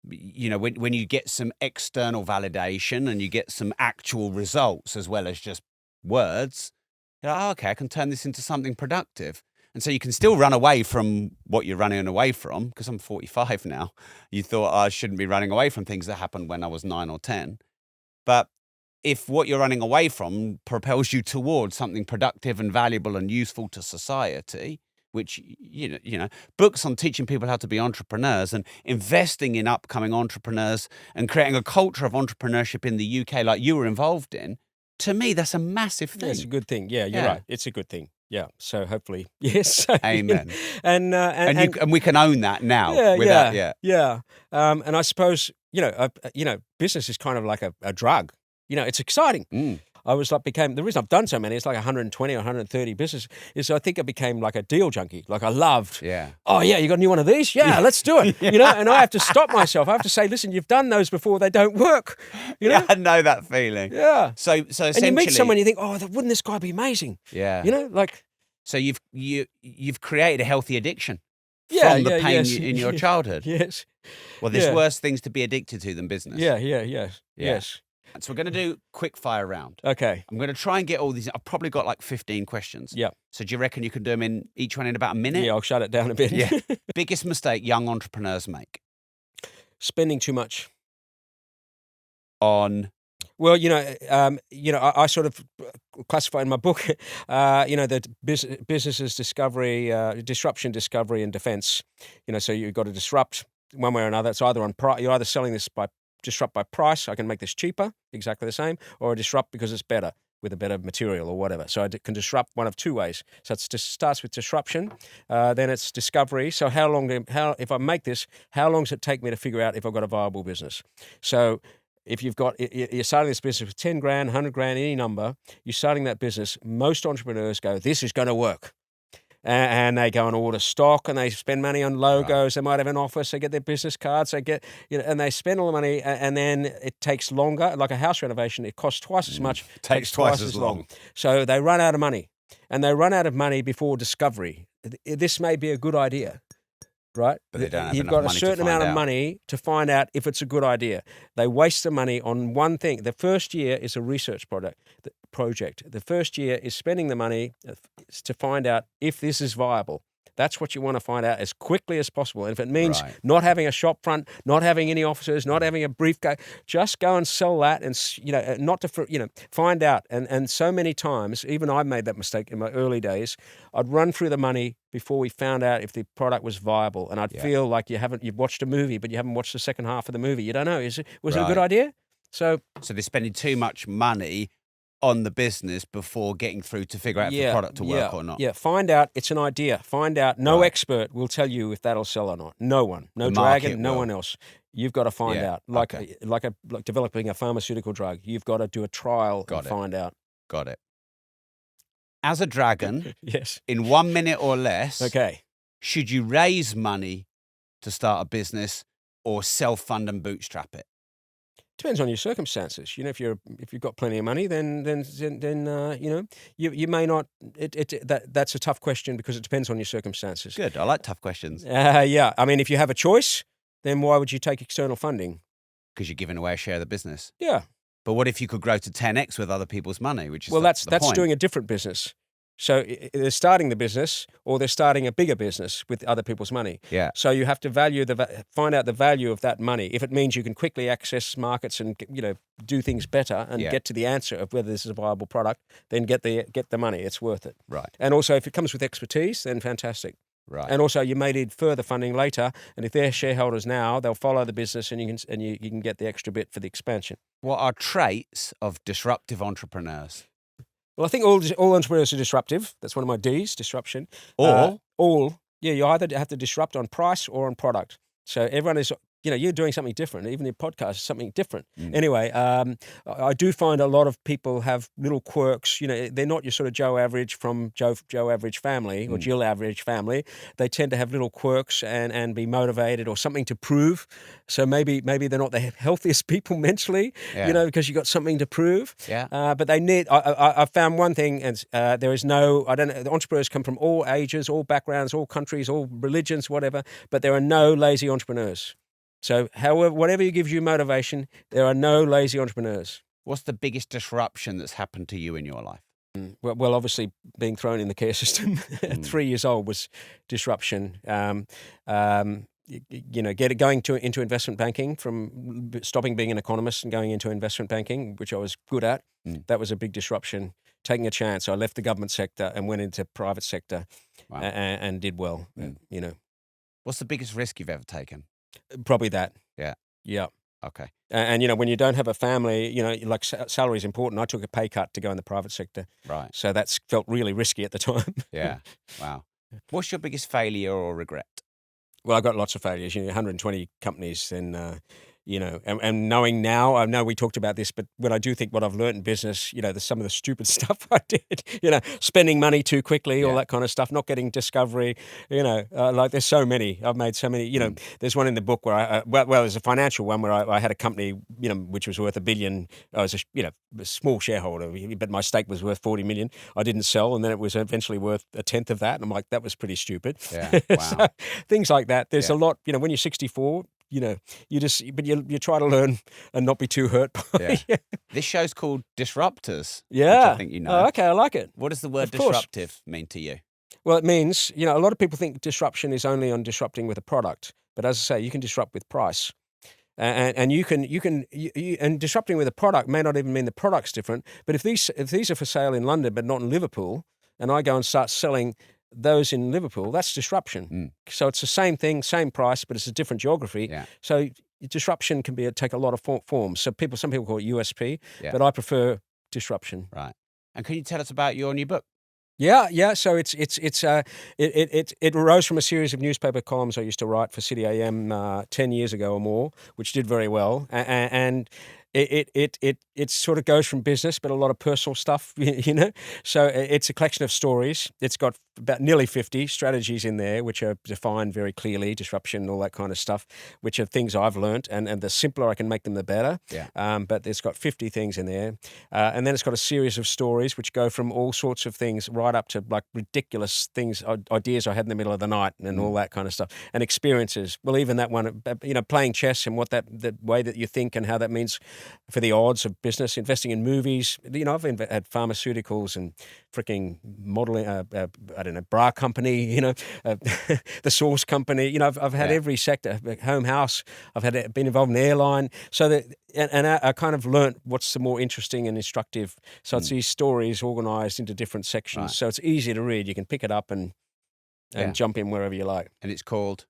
when you get some external validation and you get some actual results as well as just words, you're like, oh, okay, I can turn this into something productive. And so you can still run away from what you're running away from, because I'm 45 now. You thought I shouldn't be running away from things that happened when I was 9 or 10. But if what you're running away from propels you towards something productive and valuable and useful to society, which, books on teaching people how to be entrepreneurs and investing in upcoming entrepreneurs and creating a culture of entrepreneurship in the UK like you were involved in, to me, that's a massive thing. Yeah, it's a good thing. Yeah, you're Yeah. right. It's a good thing. Yeah. So hopefully, yes. Amen. And we can own that now. yeah. And I suppose business is kind of like a drug. It's exciting. Mm. I was the reason I've done so many, it's like 120 or 130 businesses, is I think I became like a deal junkie. Like I loved, Yeah. oh yeah, you got a new one of these? Yeah, let's do it. And I have to stop myself. I have to say, listen, you've done those before, they don't work. Yeah, I know that feeling. Yeah. So essentially, And you meet someone, you think, oh, wouldn't this guy be amazing? Yeah. So you've created a healthy addiction from the pain in your childhood. Yes. Well, there's worse things to be addicted to than business. Yes. So we're going to do quick fire round. Okay. I'm going to try and get all these. I've probably got like 15 questions. Yeah. So do you reckon you can do them in each one in about a minute? Yeah, I'll shut it down a bit. Yeah. Biggest mistake young entrepreneurs make Spending too much. on. Well, I sort of classify in my book, the businesses discovery, disruption, discovery, and defense. So you've got to disrupt one way or another. It's either on price. You're either selling this disrupt by price. I can make this cheaper, exactly the same, or disrupt because it's better with a better material or whatever. So I can disrupt one of two ways. So it starts with disruption, then it's discovery. So if I make this, how long does it take me to figure out if I've got a viable business? So if you're starting this business with 10 grand, 100 grand, any number, you're starting that business, most entrepreneurs go, this is going to work. And they go and order stock and they spend money on logos. Right. They might have an office. They get their business cards. They get, and they spend all the money and then it takes longer. Like a house renovation, it costs twice as much. Takes twice as long. So they run out of money, and they run out of money before discovery. This may be a good idea. Right, but they don't have you've enough got a certain amount of money to find out if it's a good idea. They waste the money on one thing. The first year is a research project. The first year is spending the money to find out if this is viable. That's what you want to find out as quickly as possible. And if it means not having a shop front, not having any offices, not having a briefcase, just go and sell that, and find out. And so many times, even I made that mistake in my early days. I'd run through the money before we found out if the product was viable, and I'd feel like you've watched a movie, but you haven't watched the second half of the movie. You don't know, was it a good idea? So they're spending too much money on the business before getting through to figure out if the product will work or not. Yeah, find out it's an idea. Find out. No expert will tell you if that'll sell or not. No one. No dragon, no one else. You've got to find out. Like developing a pharmaceutical drug. You've got to do a trial and find out. Got it. As a dragon, yes, in 1 minute or less, should you raise money to start a business or self-fund and bootstrap it? Depends on your circumstances. If you've got plenty of money, then you may not. That's a tough question because it depends on your circumstances. Good. I like tough questions. Yeah. I mean, if you have a choice, then why would you take external funding? Because you're giving away a share of the business. Yeah. But what if you could grow to 10x with other people's money? Which is that's point. Doing a different business. So they're starting the business, or they're starting a bigger business with other people's money. Yeah. So you have to find out the value of that money. If it means you can quickly access markets and do things better and get to the answer of whether this is a viable product, then get the money. It's worth it. Right. And also, if it comes with expertise, then fantastic. Right. And also, you may need further funding later. And if they're shareholders now, they'll follow the business, and you can get the extra bit for the expansion. What are traits of disruptive entrepreneurs? Well, I think all entrepreneurs are disruptive. That's one of my D's, disruption. You either have to disrupt on price or on product. So everyone is you're doing something different. Even your podcast is something different. Anyway, I do find a lot of people have little quirks. They're not your sort of Joe Average from Joe Average family or Jill Average family. They tend to have little quirks and be motivated or something to prove. So maybe they're not the healthiest people mentally, because you got something to prove. Yeah. But they need. I found one thing, and there is no. I don't know. The entrepreneurs come from all ages, all backgrounds, all countries, all religions, whatever. But there are no lazy entrepreneurs. So, however, whatever gives you motivation, there are no lazy entrepreneurs. What's the biggest disruption that's happened to you in your life? Well, obviously, being thrown in the care system at 3 years old was disruption. Going into investment banking, from stopping being an economist and going into investment banking, which I was good at, that was a big disruption. Taking a chance, I left the government sector and went into private sector, and did well. What's the biggest risk you've ever taken? Probably that. Yeah. Yeah. Okay. And when you don't have a family, like salary is important. I took a pay cut to go in the private sector. Right. So that's felt really risky at the time. Yeah. Wow. What's your biggest failure or regret? Well, I've got lots of failures. 120 companies, and and knowing now, I know we talked about this, but when I do think what I've learned in business, there's some of the stupid stuff I did, spending money too quickly, all that kind of stuff, not getting discovery, like there's so many. I've made so many, there's one in the book where there's a financial one where I had a company, which was worth $1 billion. I was a small shareholder, but my stake was worth 40 million. I didn't sell, and then it was eventually worth a tenth of that. And I'm like, that was pretty stupid. Yeah. Wow. So, things like that. There's a lot, when you're 64, you try to learn and not be too hurt by it. This show's called Disruptors. Yeah. Which I think you know. Oh, okay, I like it. What does the word Of course. disruptive mean to you? Well, it means, a lot of people think disruption is only on disrupting with a product. But as I say, you can disrupt with price. And and disrupting with a product may not even mean the product's different. But if these are for sale in London but not in Liverpool, and I go and start selling those in Liverpool, that's disruption. So it's the same thing, same price, but it's a different geography. Yeah. So disruption can take a lot of forms. So some people call it USP, Yeah. but I prefer disruption. Right. And can you tell us about your new book? Yeah. So it arose from a series of newspaper columns I used to write for City AM 10 years ago or more, which did very well, and it sort of goes from business, but a lot of personal stuff, So it's a collection of stories. It's got about nearly 50 strategies in there, which are defined very clearly, disruption, all that kind of stuff, which are things I've learned. And the simpler I can make them, the better. Yeah. But it's got 50 things in there. And then it's got a series of stories, which go from all sorts of things right up to like ridiculous things, ideas I had in the middle of the night and all that kind of stuff. And experiences. Well, even that one, playing chess and the way that you think and how that means for the odds of business, investing in movies. I've had pharmaceuticals and freaking modeling, bra company, the sauce company. I've had every sector, home house. I've been involved in airline. So I kind of learnt what's the more interesting and instructive. So it's these stories organised into different sections. Right. So it's easy to read. You can pick it up and jump in wherever you like. And it's called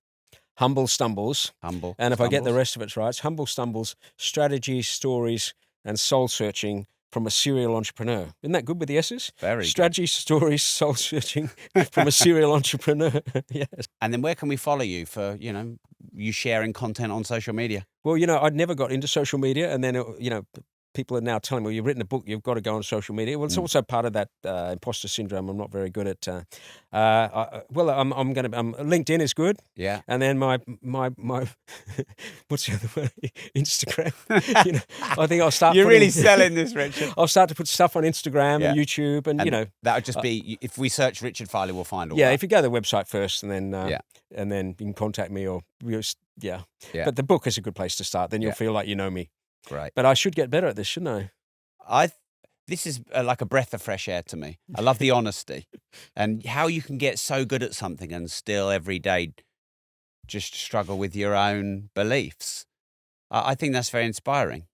Humble Stumbles. Humble. And if I get the Stumbles? rest of it right, it's Humble Stumbles, Strategies, Stories, and Soul Searching from a Serial Entrepreneur. Isn't that good with the S's? Very Strategies, Stories, Soul Searching from a Serial Entrepreneur. Yes. And then where can we follow you for, you sharing content on social media? Well, I'd never got into social media, and then, people are now telling me, well, you've written a book, you've got to go on social media. Well, it's also part of that imposter syndrome. I'm not very good at. I'm LinkedIn is good. Yeah. And then my what's the other word? Instagram. I think I'll start. You're really selling this, Richard. I'll start to put stuff on Instagram and YouTube, and that would just be if we search Richard Farleigh, we'll find all. Yeah, that. if you go to the website first, and then you can contact me or Yeah. But the book is a good place to start. Then you'll feel like you know me. Great. But I should get better at this, shouldn't I? This is like a breath of fresh air to me. I love the honesty and how you can get so good at something and still every day just struggle with your own beliefs. I think that's very inspiring.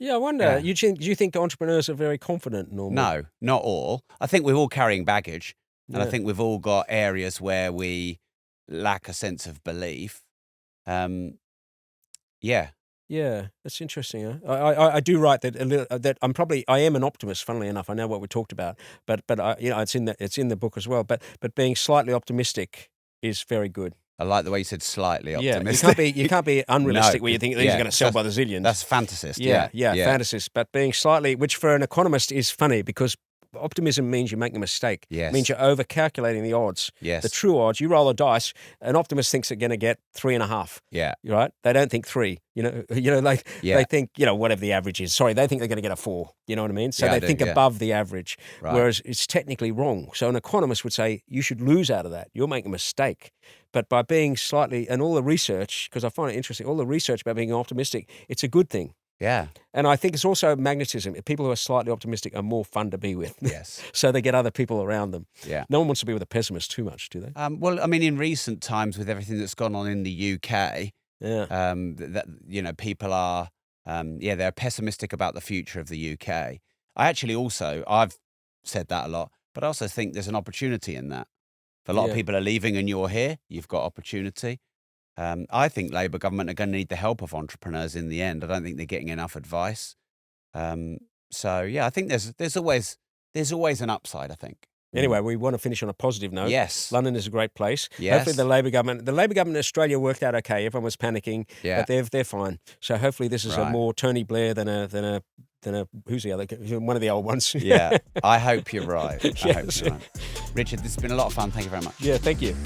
Yeah, I wonder. Do you think entrepreneurs are very confident normally? No, not all. I think we're all carrying baggage, and I think we've all got areas where we lack a sense of belief. Yeah, that's interesting. Huh? I do write that I am an optimist. Funnily enough, I know what we talked about, but it's in the book as well. But being slightly optimistic is very good. I like the way you said slightly Yeah, optimistic. you can't be unrealistic No, where you think these are going to sell by the zillions. That's fantasist. Yeah, fantasist. But being slightly, which for an economist is funny because optimism means you're making a mistake. Yes. It means you're over-calculating the odds. Yes. The true odds, you roll a dice, an optimist thinks they're going to get 3.5. Yeah. Right? They don't think 3. They think, whatever the average is. Sorry, they think they're going to get a 4. You know what I mean? So Yeah, I they do, think above the average, Right. whereas it's technically wrong. So an economist would say, you should lose out of that. You're making a mistake. But by being slightly, and all the research, because I find it interesting, all the research about being optimistic, it's a good thing. Yeah. And I think it's also magnetism. People who are slightly optimistic are more fun to be with. Yes. So they get other people around them. Yeah. No one wants to be with a pessimist too much, do they? Well, I mean, in recent times, with everything that's gone on in the UK, Yeah. people are, they're pessimistic about the future of the UK. I've said that a lot, but I also think there's an opportunity in that. If a lot of people are leaving and you're here, you've got opportunity. I think Labour government are going to need the help of entrepreneurs in the end. I don't think they're getting enough advice. I think there's always an upside, I think. Anyway, we want to finish on a positive note. Yes. London is a great place. Yes. Hopefully the Labour government in Australia worked out okay. Everyone was panicking, Yeah. but they're fine. So hopefully this is a Right. more Tony Blair than a who's the other, one of the old ones. Yeah, I hope you're right. I hope Yes. you're right. Richard, this has been a lot of fun. Thank you very much. Yeah, thank you.